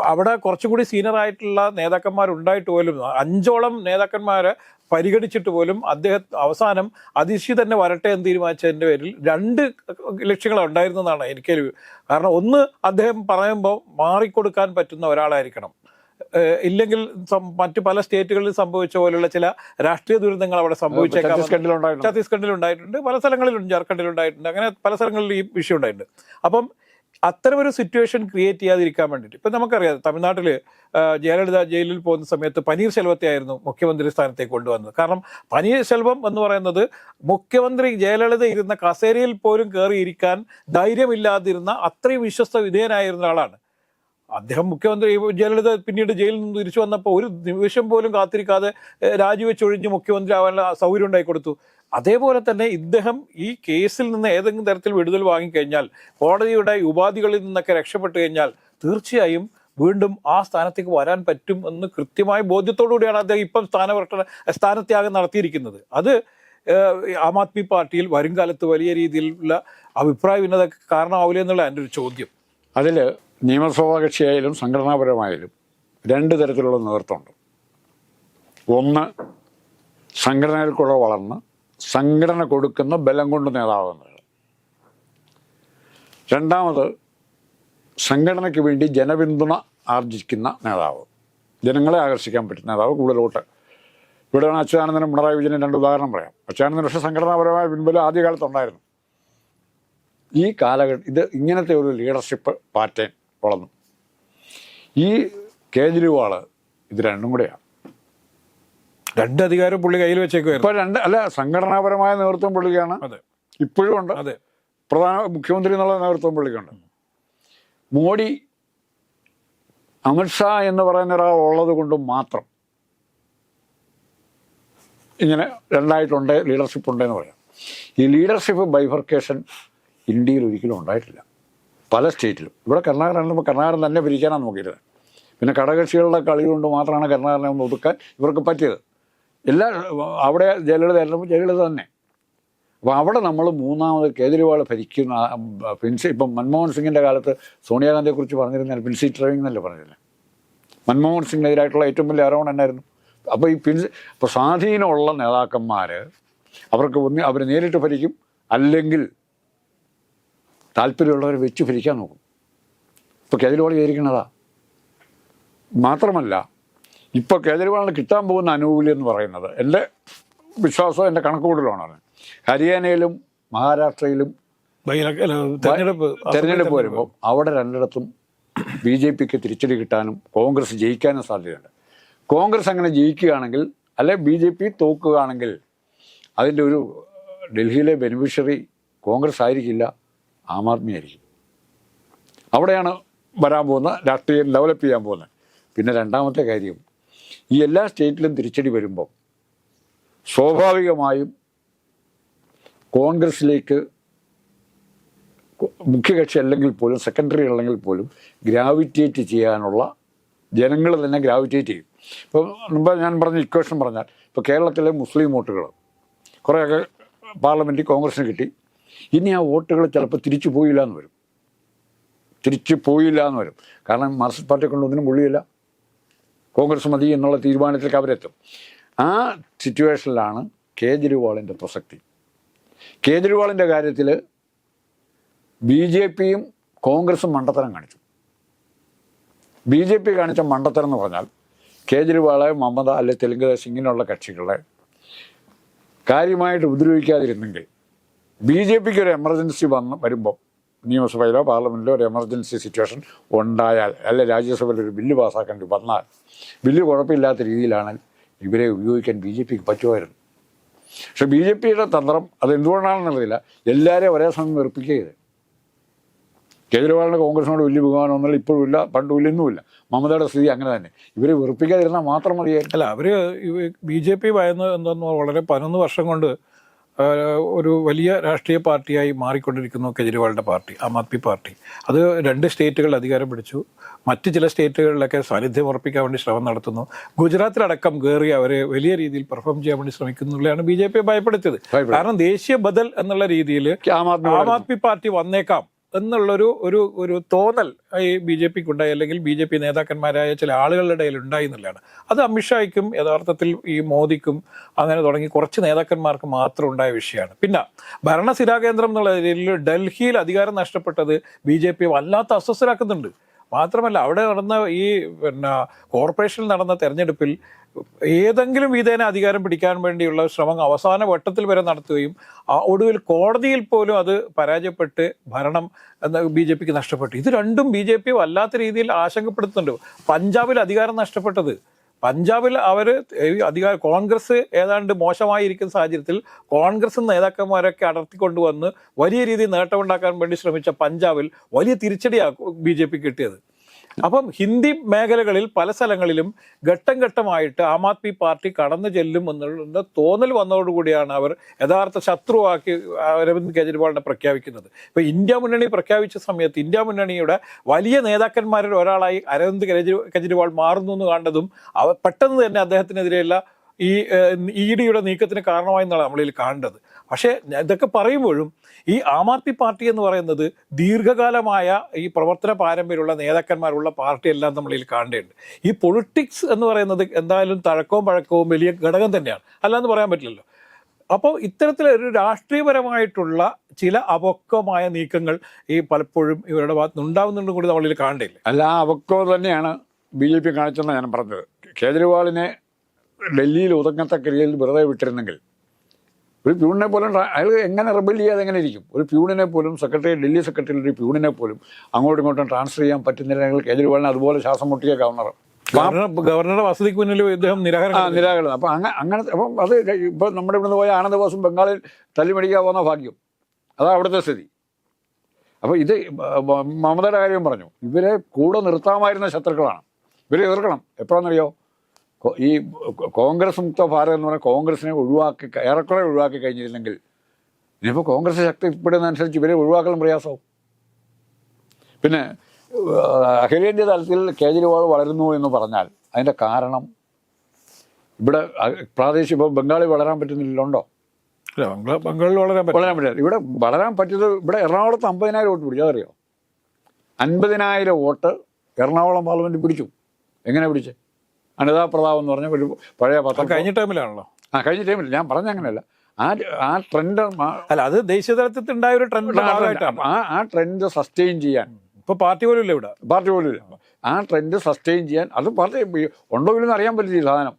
അവിടെ കുറച്ചുകൂടി സീനിയർ ആയിട്ടുള്ള നേതാക്കന്മാരുണ്ടായിട്ട് പോലും 5ഓളം നേതാക്കന്മാരെ പരിഗണിച്ചിട്ട് പോലും അദ്ദേഹം അവസാനം അതിശി തന്നെ വരട്ടെ എന്ന് തീരുമാനിച്ചതിൻ്റെ പേരിൽ 2 ലക്ഷ്യങ്ങളാണ് ഉണ്ടായിരുന്നതാണ് എനിക്ക്. കാരണം ഒന്ന്, അദ്ദേഹം പറയുമ്പോൾ മാറിക്കൊടുക്കാൻ പറ്റുന്ന ഒരാളായിരിക്കണം. ഇല്ലെങ്കിൽ മറ്റു പല സ്റ്റേറ്റുകളിൽ സംഭവിച്ച പോലുള്ള ചില രാഷ്ട്രീയ ദുരന്തങ്ങൾ അവിടെ സംഭവിച്ചേക്കാം. ഛത്തീസ്ഗഡിലുണ്ടായിട്ടുണ്ട്, പല സ്ഥലങ്ങളിലും, ജാർഖണ്ഡിലുണ്ടായിട്ടുണ്ട്, അങ്ങനെ പല സ്ഥലങ്ങളിലും ഈ വിഷയം ഉണ്ടായിട്ടുണ്ട്. അപ്പം അത്തരമൊരു സിറ്റുവേഷൻ ക്രിയേറ്റ് ചെയ്യാതിരിക്കാൻ വേണ്ടിയിട്ട് ഇപ്പം നമുക്കറിയാം, തമിഴ്നാട്ടിൽ ജയലളിത ജയിലിൽ പോകുന്ന സമയത്ത് പനീർശെൽവത്തെ ആയിരുന്നു മുഖ്യമന്ത്രി സ്ഥാനത്തേക്ക് കൊണ്ടുവന്നത്. കാരണം പനീർശെൽവം എന്ന് പറയുന്നത് മുഖ്യമന്ത്രി ജയലളിത ഇരുന്ന കസേരയിൽ പോലും കയറിയിരിക്കാൻ ധൈര്യമില്ലാതിരുന്ന അത്രയും വിശ്വസ്ത വിധേയനായിരുന്ന ആളാണ് അദ്ദേഹം. മുഖ്യമന്ത്രി ജയലളിത പിന്നീട് ജയിലിൽ നിന്ന് തിരിച്ചു വന്നപ്പോൾ ഒരു നിമിഷം പോലും കാത്തിരിക്കാതെ രാജിവെച്ചൊഴിഞ്ഞ് മുഖ്യമന്ത്രി ആവാനുള്ള സൗകര്യം ഉണ്ടായി കൊടുത്തു. അതേപോലെ തന്നെ ഇദ്ദേഹം ഈ കേസിൽ നിന്ന് ഏതെങ്കിലും തരത്തിൽ വിടുതൽ വാങ്ങിക്കഴിഞ്ഞാൽ, കോടതിയുടെ ഉപാധികളിൽ നിന്നൊക്കെ രക്ഷപ്പെട്ടു കഴിഞ്ഞാൽ തീർച്ചയായും വീണ്ടും ആ സ്ഥാനത്തേക്ക് വരാൻ പറ്റും എന്ന് കൃത്യമായ ബോധ്യത്തോടുകൂടിയാണ് അദ്ദേഹം ഇപ്പം സ്ഥാനത്യാഗം നടത്തിയിരിക്കുന്നത്. അത് ആം ആദ്മി പാർട്ടിയിൽ വരും കാലത്ത് വലിയ രീതിയിലുള്ള അഭിപ്രായ ഭിന്നതയ്ക്ക് കാരണമാവില്ല എന്നുള്ള എൻ്റെ ഒരു ചോദ്യം. അതിൽ നിയമസഭാ കക്ഷിയായാലും സംഘടനാപരമായാലും 2 തരത്തിലുള്ള നേതൃത്വമുണ്ട്. ഒന്ന്, സംഘടനയിൽ കൂടെ വളർന്ന് സംഘടന കൊടുക്കുന്ന ബലം കൊണ്ട് നേതാവുന്നത്. രണ്ടാമത്, സംഘടനയ്ക്ക് വേണ്ടി ജനപിന്തുണ ആർജിക്കുന്ന നേതാവ്, ജനങ്ങളെ ആകർഷിക്കാൻ പറ്റുന്ന നേതാവ്, കൂടുതൽ വോട്ട്. ഇവിടെ അച്യുതാനന്ദനും പിണറായി വിജയനും 2 ഉദാഹരണം പറയാം. അച്യുതാനന്ദൻ പക്ഷേ സംഘടനാപരമായ പിൻബലം ആദ്യകാലത്തുണ്ടായിരുന്നു. ഈ കാലഘട്ടം ഇത് ഇങ്ങനത്തെ ഒരു ലീഡർഷിപ്പ് പാറ്റേൺ വളർന്നു. ഈ കേജ്രിവാൾ ഇത് 2ഉം കൂടെയാണ്. 2 അധികാരം പുള്ളി കയ്യിൽ വെച്ചേക്കുവായിരുന്നു. ഇപ്പോൾ സംഘടനാപരമായ നേതൃത്വം പുള്ളിക്കാണ്, ഇപ്പോഴും ഉണ്ട്. പ്രധാന മുഖ്യമന്ത്രി എന്നുള്ള നേതൃത്വം പുള്ളിക്കുണ്ട്. മോഡി, അമിത്ഷാ എന്ന് പറയുന്ന ഒരാൾ ഉള്ളത് കൊണ്ട് മാത്രം ഇങ്ങനെ 2ആയിട്ടുണ്ട്, ലീഡർഷിപ്പ് ഉണ്ടെന്ന് പറയാം. ഈ ലീഡർഷിപ്പ് ബൈഫർക്കേഷൻ ഇന്ത്യയിൽ ഒരിക്കലും ഉണ്ടായിട്ടില്ല, പല സ്റ്റേറ്റിലും. ഇവിടെ കർണാടകം തന്നെ പിരിക്കാനാണ് നോക്കിയിരുന്നത്. പിന്നെ ഘടകകക്ഷികളുടെ കളി കൊണ്ട് മാത്രമാണ് കർണാടകനെ ഒന്ന് ഒതുക്കാൻ ഇവർക്ക് പറ്റിയത്. അവിടെ ജയലളിത തന്നെ. അപ്പോൾ അവിടെ നമ്മൾ മൂന്നാമത് കേജ്രിവാൾ ഭരിക്കുന്ന ഇപ്പം മൻമോഹൻ സിംഗിൻ്റെ കാലത്ത് സോണിയാഗാന്ധിയെക്കുറിച്ച് പറഞ്ഞിരുന്നാൽ പിൻസി ഡ്രൈവിംഗ് എന്നല്ലേ പറഞ്ഞിരുന്നത്. മൻമോഹൻ സിംഗിനെതിരായിട്ടുള്ള ഏറ്റവും വലിയ ആരോപണം എന്നായിരുന്നു. അപ്പോൾ ഇപ്പോൾ സ്വാധീനമുള്ള നേതാക്കന്മാർ അവർക്ക് അവർ നേരിട്ട് ഭരിക്കും, അല്ലെങ്കിൽ താല്പര്യമുള്ളവരെ വെച്ച് ഭരിക്കാൻ നോക്കും. ഇപ്പോൾ കേജ്രിവാൾ ചെയ്തിരിക്കുന്നതാ. മാത്രമല്ല, ഇപ്പോൾ കേജ്രിവാളിന് കിട്ടാൻ പോകുന്ന ആനുകൂല്യം എന്ന് പറയുന്നത്, എൻ്റെ വിശ്വാസം, എൻ്റെ കണക്കുകൂടലാണ്, ഹരിയാനയിലും മഹാരാഷ്ട്രയിലും തെരഞ്ഞെടുപ്പ് വരുമ്പോൾ അവിടെ രണ്ടിടത്തും BJPക്ക് തിരിച്ചടി കിട്ടാനും കോൺഗ്രസ് ജയിക്കാനും സാധ്യതയുണ്ട്. കോൺഗ്രസ് അങ്ങനെ ജയിക്കുകയാണെങ്കിൽ, അല്ലെ BJP തോക്കുകയാണെങ്കിൽ, അതിൻ്റെ ഒരു ഡൽഹിയിലെ ബെനിഫിഷ്യറി കോൺഗ്രസ് ആയിരിക്കില്ല, ആം ആദ്മി ആയിരിക്കും. അവിടെയാണ് വരാൻ പോകുന്ന രാഷ്ട്രീയം ഡെവലപ്പ് ചെയ്യാൻ പോകുന്നത്. പിന്നെ രണ്ടാമത്തെ കാര്യം, ഈ എല്ലാ സ്റ്റേറ്റിലും തിരിച്ചടി വരുമ്പോൾ സ്വാഭാവികമായും കോൺഗ്രസിലേക്ക് മുഖ്യകക്ഷി അല്ലെങ്കിൽ പോലും സെക്കൻഡറി അല്ലെങ്കിൽ പോലും ഗ്രാവിറ്റേറ്റ് ചെയ്യാനുള്ള ജനങ്ങൾ തന്നെ ഗ്രാവിറ്റേറ്റ് ചെയ്യും. ഇപ്പോൾ മുമ്പ് ഞാൻ പറഞ്ഞ ഇക്വേഷൻ പറഞ്ഞാൽ, ഇപ്പോൾ കേരളത്തിലെ മുസ്ലിം വോട്ടുകൾ കുറേയൊക്കെ പാർലമെൻറ്റിൽ കോൺഗ്രസിന് കിട്ടി. ഇനി ആ വോട്ടുകൾ ചിലപ്പോൾ തിരിച്ചു പോയില്ല എന്ന് വരും. കാരണം മാർക്സിസ്റ്റ് പാർട്ടിയെ കൊണ്ട് ഒന്നിനും കൊള്ളിയില്ല, കോൺഗ്രസ് മതി എന്നുള്ള തീരുമാനത്തിലേക്ക് അവരെത്തും. ആ സിറ്റുവേഷനിലാണ് കേജ്രിവാളിൻ്റെ പ്രസക്തി. കേജ്രിവാളിൻ്റെ കാര്യത്തിൽ BJPയും കോൺഗ്രസും മണ്ടത്തരം കാണിച്ചു. BJP കാണിച്ച മണ്ടത്തരം എന്ന് പറഞ്ഞാൽ, കേജ്രിവാളെ, മമത അല്ലെ തെലുങ്ക് ദേശം ഇങ്ങനെയുള്ള കക്ഷികളെ കാര്യമായിട്ട് ഉപദ്രവിക്കാതിരുന്നെങ്കിൽ, BJPക്ക് ഒരു എമർജൻസി വരുമ്പോൾ, നിയമസഭയിലോ പാർലമെൻറ്റിലോ ഒരു എമർജൻസി സിറ്റുവേഷൻ ഉണ്ടായാൽ, അല്ലെ രാജ്യസഭയിൽ ഒരു ബില്ല് പാസ്സാക്കേണ്ടി വന്നാൽ, ബില്ല് കുഴപ്പമില്ലാത്ത രീതിയിലാണ് ഇവരെ ഉപയോഗിക്കാൻ BJPക്ക് പറ്റുമായിരുന്നു. പക്ഷെ BJPയുടെ തന്ത്രം അതെന്തുകൊണ്ടാണെന്നുള്ളതില്ല, എല്ലാവരെയും ഒരേ സമയം വെറുപ്പിക്കുകയത്. കേജ്രിവാളിന് കോൺഗ്രസിനോട് വലിയ ബഹുമാനമൊന്നുമില്ല, ഇപ്പോഴും ഇല്ല, പണ്ടുമില്ല, ഇന്നുമില്ല. മമതയുടെ സ്ഥിതി അങ്ങനെ തന്നെ. ഇവരെ വെറുപ്പിക്കാതിരുന്നാൽ മാത്രം മതിയായിരുന്നു. അല്ല, അവർ BJP ഭയന്ന് എന്താന്ന് വളരെ 11 വർഷം കൊണ്ട് ഒരു വലിയ രാഷ്ട്രീയ പാർട്ടിയായി മാറിക്കൊണ്ടിരിക്കുന്നു കേജ്രിവാളിൻ്റെ പാർട്ടി, ആം ആദ്മി പാർട്ടി. അത് 2 സ്റ്റേറ്റുകളിൽ അധികാരം പിടിച്ചു. മറ്റ് ചില സ്റ്റേറ്റുകളിലൊക്കെ സാന്നിധ്യം ഉറപ്പിക്കാൻ വേണ്ടി ശ്രമം നടത്തുന്നു. ഗുജറാത്തിലടക്കം കയറി അവർ വലിയ രീതിയിൽ പെർഫോം ചെയ്യാൻ വേണ്ടി ശ്രമിക്കുന്നുള്ളതാണ് BJP ഭയപ്പെടുത്തിയത്. കാരണം ദേശീയ ബദൽ എന്നുള്ള രീതിയിൽ ആം ആദ്മി പാർട്ടി വന്നേക്കാം എന്നുള്ളൊരു ഒരു തോന്നൽ ഈ BJPക്ക് ഉണ്ടായി, അല്ലെങ്കിൽ BJP നേതാക്കന്മാരായ ചില ആളുകളുടെ ഇടയിൽ ഉണ്ടായി എന്നുള്ളതാണ്. അത് അമിത്ഷായ്ക്കും യഥാർത്ഥത്തിൽ ഈ മോദിക്കും അങ്ങനെ തുടങ്ങി കുറച്ച് നേതാക്കന്മാർക്ക് മാത്രം ഉണ്ടായ വിഷയമാണ്. പിന്നെ ഭരണസിരാകേന്ദ്രം എന്നുള്ള രീതിയിൽ ഡൽഹിയിൽ അധികാരം നഷ്ടപ്പെട്ടത് BJP വല്ലാത്ത അസ്വസ്ഥരാക്കുന്നുണ്ട്. മാത്രമല്ല, അവിടെ നടന്ന ഈ കോർപ്പറേഷനിൽ നടന്ന തെരഞ്ഞെടുപ്പിൽ ഏതെങ്കിലും വിധേന അധികാരം പിടിക്കാൻ വേണ്ടിയുള്ള ശ്രമം അവസാന വട്ടത്തിൽ വരെ നടത്തുകയും ഒടുവിൽ കോടതിയിൽ പോലും അത് പരാജയപ്പെട്ട് ഭരണം BJPക്ക് നഷ്ടപ്പെട്ടു. ഇത് രണ്ടും BJP വല്ലാത്ത രീതിയിൽ ആശങ്കപ്പെടുത്തുന്നുണ്ട്. പഞ്ചാബിൽ അധികാരം നഷ്ടപ്പെട്ടത്, പഞ്ചാബിൽ അവർ കോൺഗ്രസ് ഏതാണ്ട് മോശമായിരിക്കുന്ന സാഹചര്യത്തിൽ കോൺഗ്രസ് നേതാക്കന്മാരൊക്കെ അടർത്തിക്കൊണ്ടുവന്ന് വലിയ രീതിയിൽ നേട്ടമുണ്ടാക്കാൻ വേണ്ടി ശ്രമിച്ച പഞ്ചാബിൽ വലിയ തിരിച്ചടിയാണ് BJP കിട്ടിയത്. അപ്പം ഹിന്ദി മേഖലകളിൽ പല സ്ഥലങ്ങളിലും ഘട്ടം ഘട്ടമായിട്ട് ആം ആദ്മി പാർട്ടി കടന്നു ചെല്ലും എന്നുള്ള തോന്നൽ വന്നതോടുകൂടിയാണ് അവർ യഥാർത്ഥ ശത്രുവാക്കി അരവിന്ദ് കെജ്രിവാളിനെ പ്രഖ്യാപിക്കുന്നത്. ഇപ്പോൾ ഇന്ത്യ മുന്നണി പ്രഖ്യാപിച്ച സമയത്ത് ഇന്ത്യ മുന്നണിയുടെ വലിയ നേതാക്കന്മാരിൽ ഒരാളായി അരവിന്ദ് കെജ്രിവാൾ മാറുന്നു എന്ന് കണ്ടതും പെട്ടെന്ന് തന്നെ അദ്ദേഹത്തിനെതിരെയുള്ള ഈ EDയുടെ നീക്കത്തിന് കാരണമായി എന്നാണ് നമ്മളിൽ കാണേണ്ടത്. പക്ഷേ ഇതൊക്കെ പറയുമ്പോഴും ഈ ആം ആദ്മി പാർട്ടി എന്ന് പറയുന്നത് ദീർഘകാലമായ ഈ പ്രവർത്തന പാരമ്പര്യമുള്ള നേതാക്കന്മാരുള്ള പാർട്ടിയെല്ലാം നമ്മളിൽ കാണേണ്ടതുണ്ട്. ഈ പൊളിറ്റിക്സ് എന്ന് പറയുന്നത് എന്തായാലും തഴക്കവും പഴക്കവും വലിയ ഘടകം തന്നെയാണ്, അല്ലാന്ന് പറയാൻ പറ്റില്ലല്ലോ. അപ്പോൾ ഇത്തരത്തിലൊരു രാഷ്ട്രീയപരമായിട്ടുള്ള ചില അപക്വമായ നീക്കങ്ങൾ ഈ പലപ്പോഴും ഇവരുടെ ഭാഗത്ത് ഉണ്ടാവുന്നുണ്ടും കൂടി നമ്മളിൽ കാണേണ്ടില്ല. അല്ല, ആ അപക്വം തന്നെയാണ് BJP കാണിച്ചെന്നാണ് ഞാൻ പറഞ്ഞത്. കേജ്രിവാളിനെ ഡൽഹിയിൽ ഒതുങ്ങത്തക്ക രീതിയിൽ വെറുതെ വിട്ടിരുന്നെങ്കിൽ, ഒരു പ്യൂണിനെ പോലും അയാൾ എങ്ങനെ റിബൽ ചെയ്യാതെ എങ്ങനെ ഇരിക്കും? ഒരു പ്യൂണിനെ പോലും ഡൽഹി സെക്രട്ടറി ഒരു പ്യൂണിനെ പോലും അങ്ങോട്ടും ഇങ്ങോട്ടും ട്രാൻസ്ഫർ ചെയ്യാൻ പറ്റുന്നില്ലെങ്കിൽ കേജ്രിവാളിനെ അതുപോലെ ശ്വാസം മുട്ടിയ ഗവർണറുടെ വസതിക്ക് മുന്നിൽ ഇദ്ദേഹം നിരാകരണം. അപ്പം അപ്പം അത് ഇപ്പോൾ നമ്മുടെ ഇവിടുന്ന് പോയ ആനന്ദബോസും ബംഗാളിൽ തല്ലിമടിക്കാൻ പോകുന്ന ഭാഗ്യം, അതാ അവിടുത്തെ സ്ഥിതി. അപ്പോൾ ഇത് മമതയുടെ കാര്യം പറഞ്ഞു, ഇവരെ കൂടെ നിർത്താമായിരുന്ന ശത്രുക്കളാണ്, ഇവരെ എതിർക്കണം. എപ്പോഴാണെന്നറിയോ? ഈ കോൺഗ്രസ് മുക്ത ഭാരത് എന്ന് പറഞ്ഞാൽ കോൺഗ്രസിനെ ഏറെക്കുറെ ഒഴിവാക്കി കഴിഞ്ഞിരുന്നെങ്കിൽ ഇനിയിപ്പോൾ കോൺഗ്രസ് ശക്തിപ്പെടുന്നതനുസരിച്ച് ഇവരെ ഒഴിവാക്കലും പ്രയാസവും. പിന്നെ അഖിലേന്ത്യാ തലത്തിൽ കേജ്രിവാൾ വളരുന്നു എന്ന് പറഞ്ഞാൽ അതിൻ്റെ കാരണം ഇവിടെ പ്രാദേശിക, ഇപ്പോൾ ബംഗാളിൽ വളരാൻ പറ്റുന്നില്ലുണ്ടോ? ബംഗാളിൽ വളരാൻ പറ്റും. വളരാൻ പറ്റില്ല. ഇവിടെ വളരാൻ പറ്റിയത് ഇവിടെ എറണാകുളത്ത് 50,000 വോട്ട് പിടിച്ചു. അതറിയോ? 50,000 വോട്ട് എറണാകുളം പാർലമെന്റ് പിടിച്ചു. എങ്ങനെ പിടിച്ചേ? അനിതാ പ്രതാപ് എന്ന് പറഞ്ഞ ഒരു പഴയ പത്രം. കഴിഞ്ഞ ടൈമിലാണല്ലോ. കഴിഞ്ഞ ടൈമിൽ ഞാൻ പറഞ്ഞ അങ്ങനെയല്ല. ആ ട്രെൻഡ് അല്ല, അത് ദേശീയ തലത്തിൽ ഉണ്ടായ ഒരു ട്രെൻഡ് ഭാഗമായിട്ടാണ്. ആ ട്രെൻഡ് സസ്റ്റെയിൻ ചെയ്യാൻ ഇപ്പൊ പാർട്ടി പോലും ഇല്ല ഇവിടെ. പാർട്ടി പോലും ഇല്ല. ആ ട്രെൻഡ് സസ്റ്റെയിൻ ചെയ്യാൻ അത് പാർട്ടി ഉണ്ടോ ഇല്ലെന്ന് അറിയാൻ പറ്റില്ല. ഈ സാധനം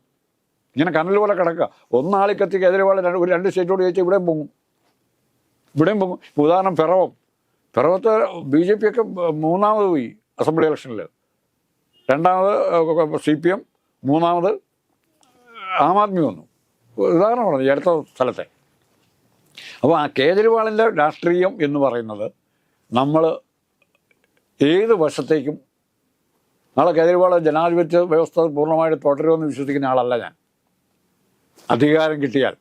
ഇങ്ങനെ കനൽ പോലെ കിടക്കുക. ഒന്നാളിക്കത്തി കേജ്രിവാൾ ഒരു 2 സ്റ്റേറ്റോട് ചോദിച്ചാൽ ഇവിടെയും പൊങ്ങും. ഉദാഹരണം പിറവത്ത് BJP ഒക്കെ 3ാമത് പോയി അസംബ്ലി ഇലക്ഷനിൽ, 2ാമത് CPM, 3ാമത് ആം ആദ്മി വന്നു. ഉദാഹരണമാണ് ഈ അടുത്ത സ്ഥലത്തെ. അപ്പോൾ ആ കേജ്രിവാളിൻ്റെ രാഷ്ട്രീയം എന്ന് പറയുന്നത് നമ്മൾ ഏത് വശത്തേക്കും നാളെ കേജ്രിവാൾ ജനാധിപത്യ വ്യവസ്ഥ പൂർണ്ണമായിട്ട് തുടരുമെന്ന് വിശ്വസിക്കുന്ന ആളല്ല ഞാൻ. അധികാരം കിട്ടിയാൽ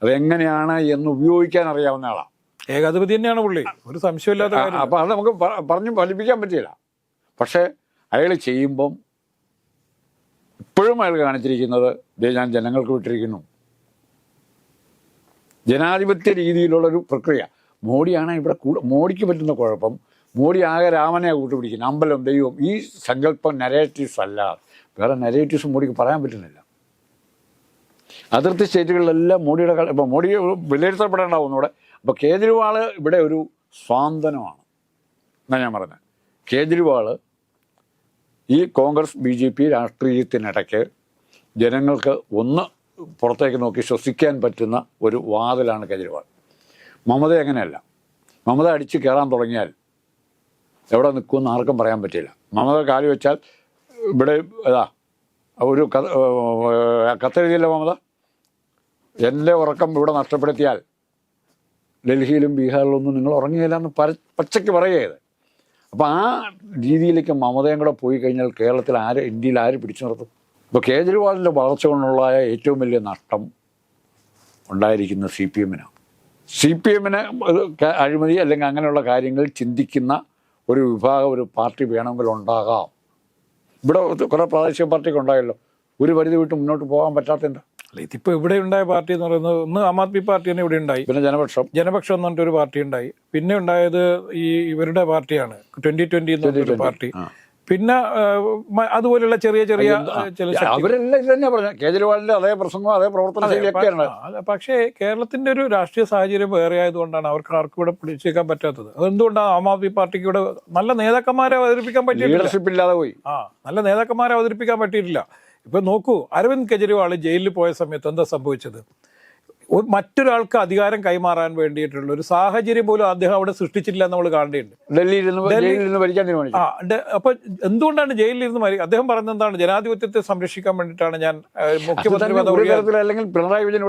അതെങ്ങനെയാണ് എന്ന് ഉപയോഗിക്കാൻ അറിയാവുന്ന ആളാണ്. ഏകാധിപതി തന്നെയാണ് പുള്ളി, ഒരു സംശയമില്ലാത്ത കാര്യം. അപ്പം അത് നമുക്ക് പറഞ്ഞ് ഫലിപ്പിക്കാൻ പറ്റില്ല. പക്ഷേ അയാൾ ചെയ്യുമ്പം ഇപ്പോഴും അയാൾ കാണിച്ചിരിക്കുന്നത് ഞാൻ ജനങ്ങൾക്ക് വിട്ടിരിക്കുന്നു. ജനാധിപത്യ രീതിയിലുള്ളൊരു പ്രക്രിയ. മോഡിയാണ് ഇവിടെ മോഡിക്ക് പറ്റുന്ന കുഴപ്പം. മോഡി ആകെ രാമനെ കൂട്ടുപിടിക്കുന്നു, അമ്പലം, ദൈവം, ഈ സങ്കല്പം നരേറ്റീവ്സ് അല്ല. വേറെ നരേറ്റീവ്സ് മോഡിക്ക് പറയാൻ പറ്റുന്നില്ല. അതിർത്തി സ്റ്റേറ്റുകളിലെല്ലാം മോഡിയുടെ ഇപ്പോൾ മോഡി വിലയിരുത്തപ്പെടേണ്ടാവും ഇവിടെ. അപ്പോൾ കേജ്രിവാൾ ഇവിടെ ഒരു സ്വാന്തനമാണ് എന്നാണ് ഞാൻ പറഞ്ഞത്. കേജ്രിവാൾ ഈ കോൺഗ്രസ് BJP രാഷ്ട്രീയത്തിനിടയ്ക്ക് ജനങ്ങൾക്ക് ഒന്ന് പുറത്തേക്ക് നോക്കി ശ്വസിക്കാൻ പറ്റുന്ന ഒരു വാതിലാണ് കേജ്രിവാൾ. മമത അങ്ങനെയല്ല. മമത അടിച്ച് കയറാൻ തുടങ്ങിയാൽ എവിടെ നിൽക്കുമെന്ന് ആർക്കും പറയാൻ പറ്റില്ല. മമത കാലി വെച്ചാൽ ഇവിടെ ഒരു കത്തെഴുതിയല്ലോ മമത, എൻ്റെ ഉറക്കം ഇവിടെ നഷ്ടപ്പെടുത്തിയാൽ ഡൽഹിയിലും ബീഹാറിലൊന്നും നിങ്ങൾ ഉറങ്ങിയില്ല എന്ന് പച്ചയ്ക്ക് പറയുകയത്. അപ്പോൾ ആ രീതിയിലേക്ക് മമതയും കൂടെ പോയി കഴിഞ്ഞാൽ കേരളത്തിൽ ഇന്ത്യയിൽ ആര് പിടിച്ചു നിർത്തും? ഇപ്പോൾ കേജ്രിവാളിൻ്റെ വളർച്ച കൊണ്ടുള്ള ഏറ്റവും വലിയ നഷ്ടം ഉണ്ടായിരിക്കുന്നത് CPM-നാണ്. CPM-ന് അഴിമതി അല്ലെങ്കിൽ അങ്ങനെയുള്ള കാര്യങ്ങൾ ചിന്തിക്കുന്ന ഒരു വിഭാഗം, ഒരു പാർട്ടി വേണമെങ്കിൽ ഉണ്ടാകാം. ഇവിടെ കുറേ പ്രാദേശിക പാർട്ടിയൊക്കെ ഉണ്ടായല്ലോ. ഒരു പരിധി വിട്ട് മുന്നോട്ട് പോകാൻ പറ്റാത്തതുണ്ട്. അല്ല, ഇതിപ്പോൾ ഇവിടെ ഉണ്ടായ പാർട്ടി എന്ന് പറയുന്നത് ഒന്ന് ആം ആദ്മി പാർട്ടി തന്നെ ഇവിടെ ഉണ്ടായി. പിന്നെ ജനപക്ഷം എന്ന് പറഞ്ഞിട്ടൊരു പാർട്ടി ഉണ്ടായി. പിന്നെ ഉണ്ടായത് ഈ ഇവരുടെ പാർട്ടിയാണ് 2020 എന്ന് പറഞ്ഞൊരു പാർട്ടി. പിന്നെ അതുപോലെയുള്ള ചെറിയ അവരെല്ലാം ഇത് തന്നെ പറഞ്ഞു. കേജ്രിവാളിന്റെ അതേ പ്രസംഗം അതേ പ്രവർത്തനശൈലിയൊക്കെയാണ്. പക്ഷേ കേരളത്തിന്റെ ഒരു രാഷ്ട്രീയ സാഹചര്യം വേറെ ആയതുകൊണ്ടാണ് അവർക്ക് ആർക്കും ഇവിടെ പിടിച്ചേക്കാൻ പറ്റാത്തത്. അതെന്തുകൊണ്ടാണ് ആം ആദ്മി പാർട്ടിക്ക് ഇവിടെ നല്ല നേതാക്കന്മാരെ അവതരിപ്പിക്കാൻ പറ്റിയിട്ടില്ല. ലീഡർഷിപ്പ് ഇല്ലാതെ പോയി. നല്ല നേതാക്കന്മാരെ അവതരിപ്പിക്കാൻ പറ്റിയിട്ടില്ല. ഇപ്പൊ നോക്കൂ, അരവിന്ദ് കെജ്രിവാൾ ജയിലിൽ പോയ സമയത്ത് എന്താ സംഭവിച്ചത്? മറ്റൊരാൾക്ക് അധികാരം കൈമാറാൻ വേണ്ടിയിട്ടുള്ള ഒരു സാഹചര്യം പോലും അദ്ദേഹം അവിടെ സൃഷ്ടിച്ചിട്ടില്ല എന്ന് നമ്മൾ കാണേണ്ടതുണ്ട്. അപ്പൊ എന്തുകൊണ്ടാണ് ജയിലിൽ ഇരുന്ന് അദ്ദേഹം പറഞ്ഞത് എന്താണ്? ജനാധിപത്യത്തെ സംരക്ഷിക്കാൻ വേണ്ടിയിട്ടാണ് ഞാൻ മുഖ്യമന്ത്രി പദവി. അല്ലെങ്കിൽ പിണറായി വിജയൻ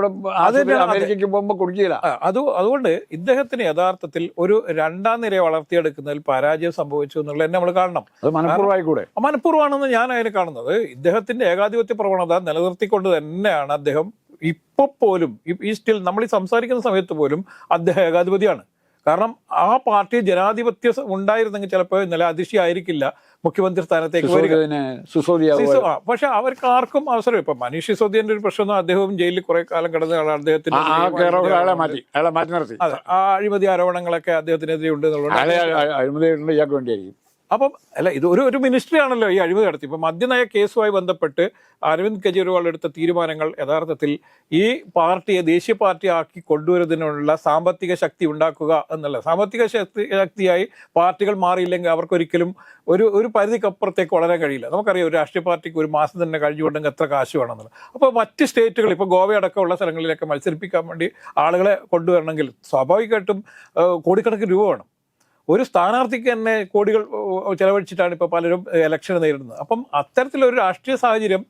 അതുകൊണ്ട് ഇദ്ദേഹത്തിന് യഥാർത്ഥത്തിൽ ഒരു 2ാം നിരയെ വളർത്തിയെടുക്കുന്നതിൽ പരാജയം സംഭവിച്ചു എന്നുള്ളത് തന്നെ നമ്മൾ കാണണം. മനഃപൂർവ്വമാണെന്ന് ഞാൻ അതിനെ കാണുന്നത്. ഇദ്ദേഹത്തിന്റെ ഏകാധിപത്യ പ്രവണത നിലനിർത്തിക്കൊണ്ട് തന്നെയാണ് അദ്ദേഹം ഇപ്പൊ പോലും ഈ സ്റ്റിൽ നമ്മൾ ഈ സംസാരിക്കുന്ന സമയത്ത് പോലും അദ്ദേഹം ഏകാധിപതിയാണ്. കാരണം ആ പാർട്ടി ജനാധിപത്യം ഉണ്ടായിരുന്നെങ്കിൽ ചിലപ്പോൾ ഇന്നലെ അതിശയായിരിക്കില്ല മുഖ്യമന്ത്രി സ്ഥാനത്തേക്ക് വരിക. പക്ഷെ അവർക്ക് ആർക്കും അവസരം. ഇപ്പൊ മനീഷ് സിസോദിയന്റെ ഒരു പ്രശ്നം, അദ്ദേഹവും ജയിലിൽ കുറെ കാലം കിടന്നതാണ്. അദ്ദേഹത്തിന് ആ അഴിമതി ആരോപണങ്ങളൊക്കെ അദ്ദേഹത്തിനെതിരെ ഉണ്ട് എന്നുള്ളത്. അപ്പം അല്ല, ഇത് ഒരു മിനിസ്ട്രി ആണല്ലോ ഈ അഴിമതി നടത്തി. ഇപ്പം മദ്യനയ കേസുമായി ബന്ധപ്പെട്ട് അരവിന്ദ് കെജ്രിവാൾ എടുത്ത തീരുമാനങ്ങൾ യഥാർത്ഥത്തിൽ ഈ പാർട്ടിയെ ദേശീയ പാർട്ടി ആക്കി കൊണ്ടുവരുന്നതിനുള്ള സാമ്പത്തിക ശക്തി ഉണ്ടാക്കുക എന്നല്ല. സാമ്പത്തിക ശക്തിയായി പാർട്ടികൾ മാറിയില്ലെങ്കിൽ അവർക്കൊരിക്കലും ഒരു പരിധിക്കപ്പുറത്തേക്ക് വളരാൻ കഴിയില്ല. നമുക്കറിയാം, ഒരു രാഷ്ട്രീയ പാർട്ടിക്ക് ഒരു മാസം തന്നെ കഴിഞ്ഞുകൊണ്ടെങ്കിൽ എത്ര കാശ് വേണമെന്നുള്ളത്. അപ്പോൾ മറ്റ് സ്റ്റേറ്റുകൾ, ഇപ്പോൾ ഗോവയടക്കമുള്ള സ്ഥലങ്ങളിലൊക്കെ മത്സരിപ്പിക്കാൻ വേണ്ടി ആളുകളെ കൊണ്ടുവരണമെങ്കിൽ സ്വാഭാവികമായിട്ടും കോടിക്കണക്കിന് രൂപ വേണം. ഒരു സ്ഥാനാർത്ഥിക്ക് തന്നെ കോടികൾ ചെലവഴിച്ചിട്ടാണ് ഇപ്പോൾ പലരും ഇലക്ഷൻ നേരിടുന്നത്. അപ്പം അത്തരത്തിലൊരു രാഷ്ട്രീയ സാഹചര്യം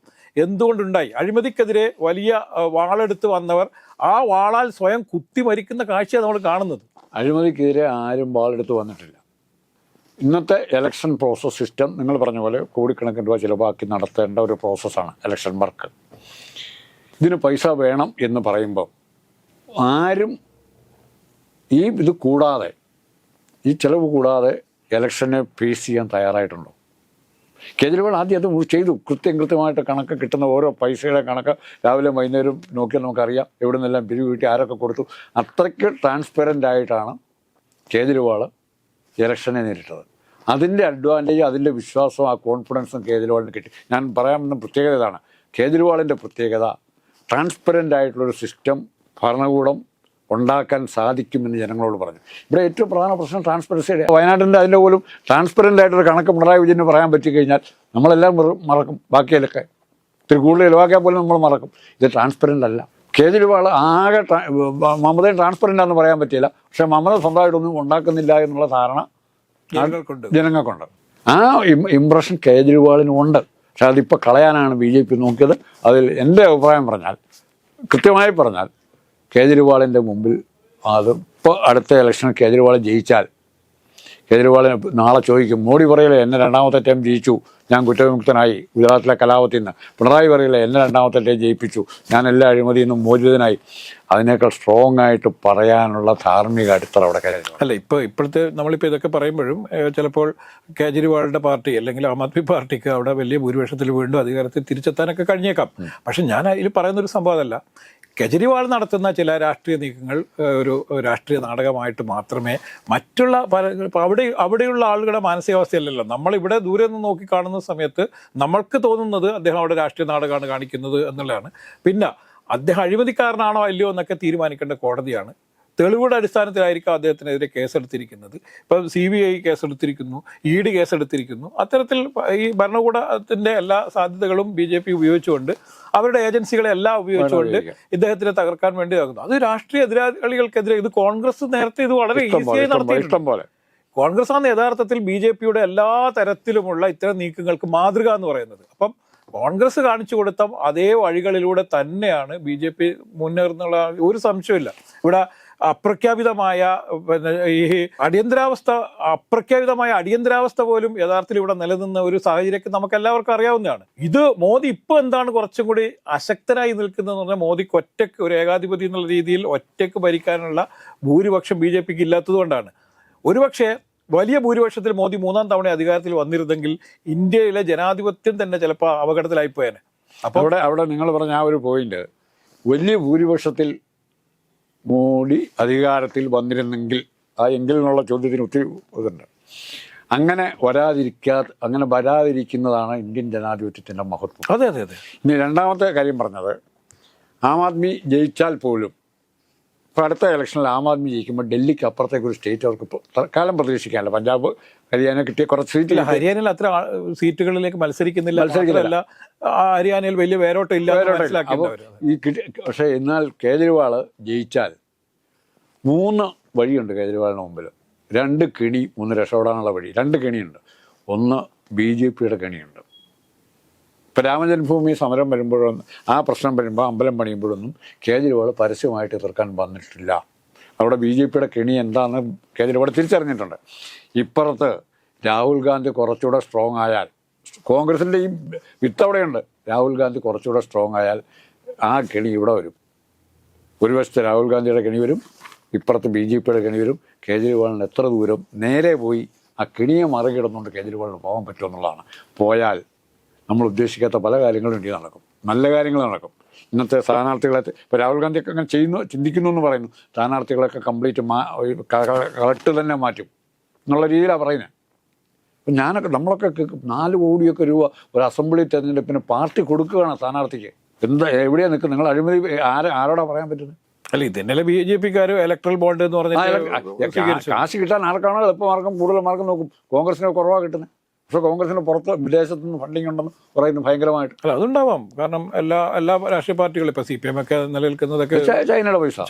എന്തുകൊണ്ടുണ്ടായി? അഴിമതിക്കെതിരെ വലിയ വാളെടുത്ത് വന്നവർ ആ വാളാൽ സ്വയം കുത്തി മരിക്കുന്ന കാഴ്ചയാണ് നമ്മൾ കാണുന്നത്. അഴിമതിക്കെതിരെ ആരും വാളെടുത്ത് വന്നിട്ടില്ല. ഇന്നത്തെ ഇലക്ഷൻ പ്രോസസ് സിസ്റ്റം നിങ്ങൾ പറഞ്ഞ പോലെ കോടിക്കണക്കിന് രൂപ ചിലവാക്കി നടത്തേണ്ട ഒരു പ്രോസസ്സാണ് ഇലക്ഷൻ വർക്ക്. ഇതിന് പൈസ വേണം എന്ന് പറയുമ്പോൾ ആരും ഇത് കൂടാതെ, ഈ ചിലവ് കൂടാതെ ഇലക്ഷനെ ഫേസ് ചെയ്യാൻ തയ്യാറായിട്ടുണ്ടോ? കേജ്രിവാൾ ആദ്യം അത് ചെയ്തു. കൃത്യമായിട്ട് കണക്ക് കിട്ടുന്ന ഓരോ പൈസയുടെ കണക്ക് രാവിലെ വൈകുന്നേരം നോക്കിയാൽ നമുക്കറിയാം എവിടെ നിന്നെല്ലാം പിരിവ് കിട്ടി, ആരൊക്കെ കൊടുത്തു. അത്രയ്ക്ക് ട്രാൻസ്പെറൻ്റ് ആയിട്ടാണ് കേജ്രിവാൾ ഇലക്ഷനെ നേരിട്ടത്. അതിൻ്റെ അഡ്വാൻറ്റേജ്, അതിൻ്റെ വിശ്വാസവും ആ കോൺഫിഡൻസും കേജ്രിവാളിന് കിട്ടി. ഞാൻ പറയാമെന്ന പ്രത്യേകത ഇതാണ്. കേജ്രിവാളിൻ്റെ പ്രത്യേകത ട്രാൻസ്പെറൻ്റ് ആയിട്ടുള്ളൊരു സിസ്റ്റം ഭരണകൂടം ഉണ്ടാക്കാൻ സാധിക്കുമെന്ന് ജനങ്ങളോട് പറഞ്ഞു. ഇവിടെ ഏറ്റവും പ്രധാന പ്രശ്നം ട്രാൻസ്പെറൻസിയുടെ. വയനാട്ടിൻ്റെ അതിൻ്റെ പോലും ട്രാൻസ്പെറൻ്റ് ആയിട്ടൊരു കണക്ക് പിണറായി വിജയന് പറയാൻ പറ്റിക്കഴിഞ്ഞാൽ നമ്മളെല്ലാം മറക്കും. ബാക്കിയൊക്കെ ഇത്തിരി കൂടുതൽ ചിലവാക്കിയാൽ പോലും നമ്മൾ മറക്കും. ഇത് ട്രാൻസ്പെറൻ്റ് അല്ല. കേജ്രിവാൾ ആകെ മമതയും ട്രാൻസ്പെറൻ്റ് ആണെന്ന് പറയാൻ പറ്റില്ല. പക്ഷേ മമത സ്വന്തമായിട്ടൊന്നും ഉണ്ടാക്കുന്നില്ല എന്നുള്ള ധാരണ ജനങ്ങൾക്കുണ്ട്. ആ ഇംപ്രഷൻ കേജ്രിവാളിനുണ്ട്. പക്ഷെ അതിപ്പോൾ കളയാനാണ് BJP നോക്കിയത്. അതിൽ എൻ്റെ അഭിപ്രായം പറഞ്ഞാൽ, കൃത്യമായി പറഞ്ഞാൽ, കേജ്രിവാളിൻ്റെ മുമ്പിൽ അത് ഇപ്പോൾ അടുത്ത ഇലക്ഷനിൽ കേജ്രിവാൾ ജയിച്ചാൽ കേജ്രിവാളിന് നാളെ ചോദിക്കും, മോഡി പറയില്ലേ എന്നെ രണ്ടാമത്തെ ടൈം ജയിച്ചു, ഞാൻ കുറ്റവിമുക്തനായി ഗുജറാത്തിലെ കലാപത്തിൽ നിന്ന്. പിണറായി പറയില്ലേ എന്നെ രണ്ടാമത്തെ ടൈം ജയിപ്പിച്ചു, ഞാൻ എല്ലാ അഴിമതിയിൽ നിന്നും മോചിതനായി. അതിനേക്കാൾ സ്ട്രോങ് ആയിട്ട് പറയാനുള്ള ധാർമ്മിക അടിത്തറ അവിടെ കേജ്രിവാൾ. അല്ല, ഇപ്പോഴത്തെ നമ്മളിപ്പോൾ ഇതൊക്കെ പറയുമ്പോഴും ചിലപ്പോൾ കേജ്രിവാളിൻ്റെ പാർട്ടി അല്ലെങ്കിൽ ആം ആദ്മി പാർട്ടിക്ക് അവിടെ വലിയ ഭൂരിപക്ഷത്തിൽ വീണ്ടും അധികാരത്തിൽ തിരിച്ചെത്താനൊക്കെ കഴിഞ്ഞേക്കാം. പക്ഷെ ഞാൻ അതിൽ പറയുന്നൊരു സംഭവം അതല്ല. കേജ്രിവാൾ നടത്തുന്ന ചില രാഷ്ട്രീയ നീക്കങ്ങൾ ഒരു രാഷ്ട്രീയ നാടകമായിട്ട് മാത്രമേ മറ്റുള്ള അവിടെയുള്ള ആളുകളുടെ മാനസികാവസ്ഥയല്ലല്ലോ. നമ്മളിവിടെ ദൂരെ നിന്ന് നോക്കി കാണുന്ന സമയത്ത് നമ്മൾക്ക് തോന്നുന്നത് അദ്ദേഹം അവിടെ രാഷ്ട്രീയ നാടകമാണ് കാണിക്കുന്നത് എന്നുള്ളതാണ്. പിന്നെ അദ്ദേഹം അഴിമതിക്കാരനാണോ അല്ലയോ എന്നൊക്കെ തീരുമാനിക്കേണ്ട കോടതിയാണ്. തെളിവുകളുടെ അടിസ്ഥാനത്തിലായിരിക്കും അദ്ദേഹത്തിനെതിരെ കേസെടുത്തിരിക്കുന്നത്. ഇപ്പം CBI കേസെടുത്തിരിക്കുന്നു, ED കേസെടുത്തിരിക്കുന്നു. അത്തരത്തിൽ ഈ ഭരണകൂടത്തിൻ്റെ എല്ലാ സാധ്യതകളും BJP ഉപയോഗിച്ചുകൊണ്ട്, അവരുടെ ഏജൻസികളെ എല്ലാം ഉപയോഗിച്ചുകൊണ്ട് ഇദ്ദേഹത്തിനെ തകർക്കാൻ വേണ്ടി നടക്കുന്നു. അത് രാഷ്ട്രീയ എതിരാളികൾക്കെതിരെ. ഇത് കോൺഗ്രസ് നേരത്തെ ഇത് വളരെ ഈസിയായി നടത്തിയിട്ടുണ്ട്. കോൺഗ്രസ്സാണ് യഥാർത്ഥത്തിൽ BJPയുടെ എല്ലാ തരത്തിലുമുള്ള ഇത്തരം നീക്കങ്ങൾക്ക് മാതൃക എന്ന് പറയുന്നത്. അപ്പം കോൺഗ്രസ് കാണിച്ചു കൊടുത്ത അതേ വഴികളിലൂടെ തന്നെയാണ് BJP മുന്നേറുന്നുള്ള ഒരു സംശയമില്ല. ഇവിടെ അപ്രഖ്യാപിതമായ ഈ അടിയന്തരാവസ്ഥ പോലും യഥാർത്ഥത്തിൽ ഇവിടെ നിലനിന്ന ഒരു സാഹചര്യം നമുക്ക് എല്ലാവർക്കും അറിയാവുന്നതാണ്. ഇത് മോദി ഇപ്പോൾ എന്താണ് കുറച്ചും കൂടി അശക്തനായി നിൽക്കുന്നതെന്ന് പറഞ്ഞാൽ, മോദിക്ക് ഒറ്റയ്ക്ക് ഒരു ഏകാധിപതി എന്നുള്ള രീതിയിൽ ഒറ്റയ്ക്ക് ഭരിക്കാനുള്ള ഭൂരിപക്ഷം BJPക്ക് ഇല്ലാത്തത് കൊണ്ടാണ്. ഒരുപക്ഷെ വലിയ ഭൂരിപക്ഷത്തിൽ മോദി 3ാം തവണ അധികാരത്തിൽ വന്നിരുന്നെങ്കിൽ ഇന്ത്യയിലെ ജനാധിപത്യം തന്നെ ചിലപ്പോൾ അപകടത്തിലായിപ്പോയേനെ. അപ്പോൾ അവിടെ നിങ്ങൾ പറഞ്ഞ ആ ഒരു പോയിന്റ്, വലിയ ഭൂരിപക്ഷത്തിൽ മോഡി അധികാരത്തിൽ വന്നിരുന്നെങ്കിൽ, ആ എങ്കിൽ എന്നുള്ള ചോദ്യത്തിന് ഒത്തിരി ഇതുണ്ട്. അങ്ങനെ വരാതിരിക്കുന്നതാണ് ഇന്ത്യൻ ജനാധിപത്യത്തിൻ്റെ മഹത്വം. അതെ അതെ അതെ. ഇനി രണ്ടാമത്തെ കാര്യം പറഞ്ഞത്, ആം ആദ്മി ജയിച്ചാൽ പോലും ഇപ്പോൾ അടുത്ത ഇലക്ഷനിൽ ആം ആദ്മി ജയിക്കുമ്പോൾ ഡൽഹിക്ക് അപ്പുറത്തേക്ക് ഒരു സ്റ്റേറ്റ് അവർക്ക് തൽക്കാലം പ്രതീക്ഷിക്കാനില്ല. പഞ്ചാബ്, ഹരിയാന കിട്ടിയ കുറച്ച് സീറ്റില്ല. ഹരിയാനയിൽ അത്ര സീറ്റുകളിലേക്ക് മത്സരിക്കുന്നില്ല. ഹരിയാനയിൽ വലിയ വേരോട്ടം ഇല്ല. പക്ഷേ എന്നാൽ കേജ്രിവാൾ ജയിച്ചാൽ 3 വഴിയുണ്ട് കേജ്രിവാളിന് മുമ്പിൽ. 2 കെണി, 3 രക്ഷപ്പെടാനുള്ള വഴി. 2 കെണിയുണ്ട്. ഒന്ന് BJPയുടെ കെണിയുണ്ട്. ഇപ്പോൾ രാമജന്മഭൂമി സമരം വരുമ്പോഴൊന്നും, ആ പ്രശ്നം വരുമ്പോൾ, അമ്പലം പണിയുമ്പോഴൊന്നും കേജ്രിവാൾ പരസ്യമായിട്ട് എതിർക്കാൻ വന്നിട്ടില്ല. അവിടെ BJPയുടെ കെണി എന്താണെന്ന് കേജ്രിവാൾ തിരിച്ചറിഞ്ഞിട്ടുണ്ട്. ഇപ്പുറത്ത് രാഹുൽ ഗാന്ധി കുറച്ചുകൂടെ സ്ട്രോങ് ആയാൽ, കോൺഗ്രസിൻ്റെ ഈ വിത്ത് അവിടെയുണ്ട്, രാഹുൽ ഗാന്ധി കുറച്ചുകൂടെ സ്ട്രോങ് ആയാൽ ആ കെണി ഇവിടെ വരും. ഒരു വശത്ത് രാഹുൽ ഗാന്ധിയുടെ കെണി വരും, ഇപ്പുറത്ത് BJPയുടെ കെണി വരും. കേജ്രിവാളിന് എത്ര ദൂരം നേരെ പോയി ആ കെണിയെ മറികടന്നുകൊണ്ട് കേജ്രിവാളിന് പോകാൻ പറ്റുമെന്നുള്ളതാണ്. പോയാൽ നമ്മൾ ഉദ്ദേശിക്കാത്ത പല കാര്യങ്ങളും ഇന്ത്യ നടക്കും, നല്ല കാര്യങ്ങൾ നടക്കും. ഇന്നത്തെ സ്ഥാനാർത്ഥികളെ ഇപ്പോൾ രാഹുൽ ഗാന്ധിയൊക്കെ അങ്ങനെ ചിന്തിക്കുന്നു എന്ന് പറയുന്നു. സ്ഥാനാർത്ഥികളൊക്കെ കംപ്ലീറ്റ് കളക്ട് തന്നെ മാറ്റും എന്നുള്ള രീതിയിലാണ് പറയുന്നത്. അപ്പം നമ്മളൊക്കെ 4 കോടിയൊക്കെ രൂപ ഒരു അസംബ്ലി തെരഞ്ഞെടുപ്പിന് പാർട്ടി കൊടുക്കുകയാണ് സ്ഥാനാർത്ഥിക്ക്. എവിടെയാണ് നിൽക്കുന്നത്? നിങ്ങൾ അഴിമതി ആരോടാ പറയാൻ പറ്റുന്നത്? അല്ല, ഇതിന്നലെ BJPക്കാർ ഇലക്ട്രൽ ബോണ്ട് എന്ന് പറഞ്ഞാൽ കാശ് കിട്ടാൻ ആർക്കാണോ എളുപ്പമാർക്കും കൂടുതൽ മാർക്കും നോക്കും. കോൺഗ്രസിന് കുറവാണ് കിട്ടുന്നത്. പക്ഷേ കോൺഗ്രസിന് പുറത്ത് വിദേശത്തു നിന്ന് ഫണ്ടിങ് ഉണ്ടെന്ന് പറയുന്നത് ഭയങ്കരമായിട്ട്. അല്ല, അതുണ്ടാവാം. കാരണം എല്ലാ രാഷ്ട്രീയ പാർട്ടികളും ഇപ്പോൾ CPM ഒക്കെ നിലനിൽക്കുന്നതൊക്കെ ചൈനയുടെ പൈസ.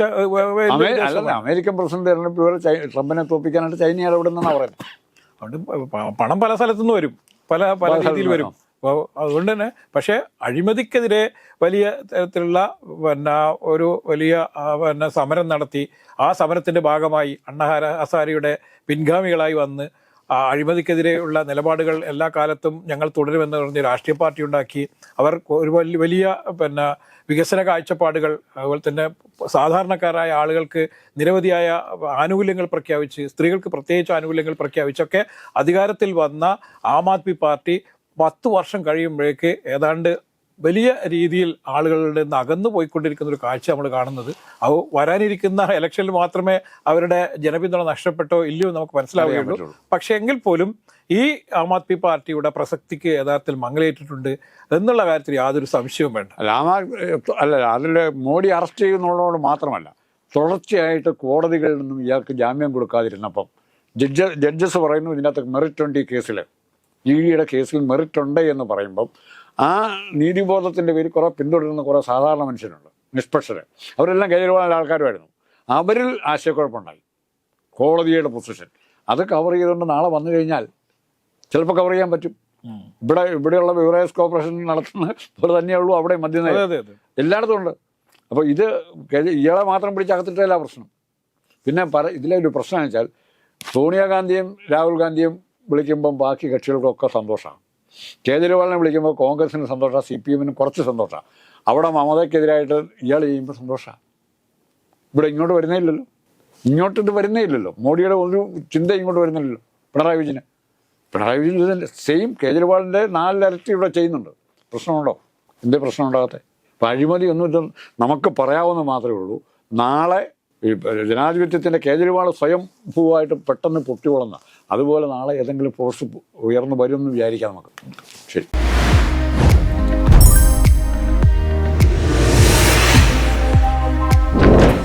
അമേരിക്കൻ പ്രസിഡന്റ് തെരഞ്ഞെടുപ്പ് വരെ ട്രംപിനെ തോപ്പിക്കാനായിട്ട് ചൈന ഇടപെടുന്നതാണ് പറയുന്നത്. അതുകൊണ്ട് പണം പല സ്ഥലത്തുനിന്ന് വരും, പല രീതിയിൽ വരും. അപ്പോൾ അതുകൊണ്ട് തന്നെ, പക്ഷേ അഴിമതിക്കെതിരെ വലിയ തരത്തിലുള്ള ഒരു വലിയ സമരം നടത്തി, ആ സമരത്തിൻ്റെ ഭാഗമായി അണ്ണാ ഹസാരിയുടെ പിൻഗാമികളായി വന്ന് അഴിമതിക്കെതിരെയുള്ള നിലപാടുകൾ എല്ലാ കാലത്തും ഞങ്ങൾ തുടരുമെന്ന് പറഞ്ഞ് രാഷ്ട്രീയ പാർട്ടി ഉണ്ടാക്കി. അവർ ഒരു വലിയ വികസന കാഴ്ചപ്പാടുകൾ, അതുപോലെ തന്നെ സാധാരണക്കാരായ ആളുകൾക്ക് നിരവധിയായ ആനുകൂല്യങ്ങൾ പ്രഖ്യാപിച്ച്, സ്ത്രീകൾക്ക് പ്രത്യേകിച്ച് ആനുകൂല്യങ്ങൾ പ്രഖ്യാപിച്ചൊക്കെ അധികാരത്തിൽ വന്ന ആം ആദ്മി പാർട്ടി 10 വർഷം കഴിയുമ്പോഴേക്ക് ഏതാണ്ട് വലിയ രീതിയിൽ ആളുകളുടെ നിന്ന് അകന്നു പോയിക്കൊണ്ടിരിക്കുന്ന ഒരു കാഴ്ച നമ്മൾ കാണുന്നത്. അത് വരാനിരിക്കുന്ന ഇലക്ഷനിൽ മാത്രമേ അവരുടെ ജനപിന്തുണ നഷ്ടപ്പെട്ടോ ഇല്ലയോ നമുക്ക് മനസ്സിലാവുകയുള്ളൂ. പക്ഷേ എങ്കിൽ പോലും ഈ ആം ആദ്മി പാർട്ടിയുടെ പ്രസക്തിക്ക് യഥാർത്ഥത്തിൽ മങ്ങലേറ്റിട്ടുണ്ട് എന്നുള്ള കാര്യത്തിൽ യാതൊരു സംശയവും വേണ്ട. അല്ല അതിൽ മോഡി അറസ്റ്റ് ചെയ്യുന്നതോട് മാത്രമല്ല, തുടർച്ചയായിട്ട് കോടതികളിൽ നിന്നും ഇയാൾക്ക് ജാമ്യം കൊടുക്കാതിരുന്നപ്പം ജഡ്ജസ് പറയുന്നു ഇതിനകത്ത് മെറിറ്റ് ഉണ്ട്. ഈ കേസിൽ ഇഡിയുടെ കേസിൽ മെറിറ്റ് ഉണ്ട് എന്ന് പറയുമ്പം ആ നീതിബോധത്തിൻ്റെ പേരിൽ കുറേ പിന്തുടരുന്ന കുറേ സാധാരണ മനുഷ്യരുണ്ട്, നിഷ്പക്ഷര്. അവരെല്ലാം കേജ്രിവാളിൻ്റെ ആൾക്കാരുമായിരുന്നു. അവരിൽ ആശയക്കുഴപ്പമുണ്ടായി കോടതിയുടെ പൊസിഷൻ. അത് കവർ ചെയ്തുകൊണ്ട് നാളെ വന്നു കഴിഞ്ഞാൽ ചിലപ്പോൾ കവർ ചെയ്യാൻ പറ്റും. ഇവിടെയുള്ള ബിവറേജ് കോർപ്പറേഷൻ നടത്തുന്ന പോലെ തന്നെയുള്ളൂ അവിടെ മദ്യനയം എല്ലായിടത്തും ഉണ്ട്. അപ്പോൾ ഇത് ഇയാളെ മാത്രം പിടിച്ചകത്തിട്ടല്ല പ്രശ്നം. പിന്നെ ഇതിലെ ഒരു പ്രശ്നം വെച്ചാൽ സോണിയാഗാന്ധിയും രാഹുൽ ഗാന്ധിയും വിളിക്കുമ്പം ബാക്കി കക്ഷികൾക്കൊക്കെ സന്തോഷമാണ്. കേജ്രിവാളിനെ വിളിക്കുമ്പോൾ കോൺഗ്രസിന് സന്തോഷമാണ്, CPM-നും കുറച്ച് സന്തോഷമാണ്. അവിടെ മമതയ്ക്കെതിരായിട്ട് ഇയാൾ ചെയ്യുമ്പോൾ സന്തോഷമാണ്. ഇവിടെ ഇങ്ങോട്ട് വരുന്നേ ഇല്ലല്ലോ, ഇങ്ങോട്ടിട്ട് വരുന്നേ ഇല്ലല്ലോ. മോഡിയുടെ ഒരു ചിന്ത ഇങ്ങോട്ട് വരുന്നില്ലല്ലോ. പിണറായി വിജയൻ ഇത് സെയിം കേജ്രിവാളിൻ്റെ 4 ഇരട്ടി ഇവിടെ ചെയ്യുന്നുണ്ട്. പ്രശ്നമുണ്ടോ? എന്തേ പ്രശ്നം ഉണ്ടാകത്തെ? അപ്പം അഴിമതി ഒന്നും ഇത് നമുക്ക് പറയാവുന്ന മാത്രമേ ഉള്ളൂ. നാളെ ഈ ജനാധിപത്യത്തിൻ്റെ കേജ്രിവാൾ സ്വയം ഭൂവായിട്ട് പെട്ടെന്ന് പൊട്ടിവളർന്ന അതുപോലെ നാളെ ഏതെങ്കിലും ഫോഴ്സ് ഉയർന്നു വരുമെന്ന് വിചാരിക്കാം നമുക്ക്. ശരി.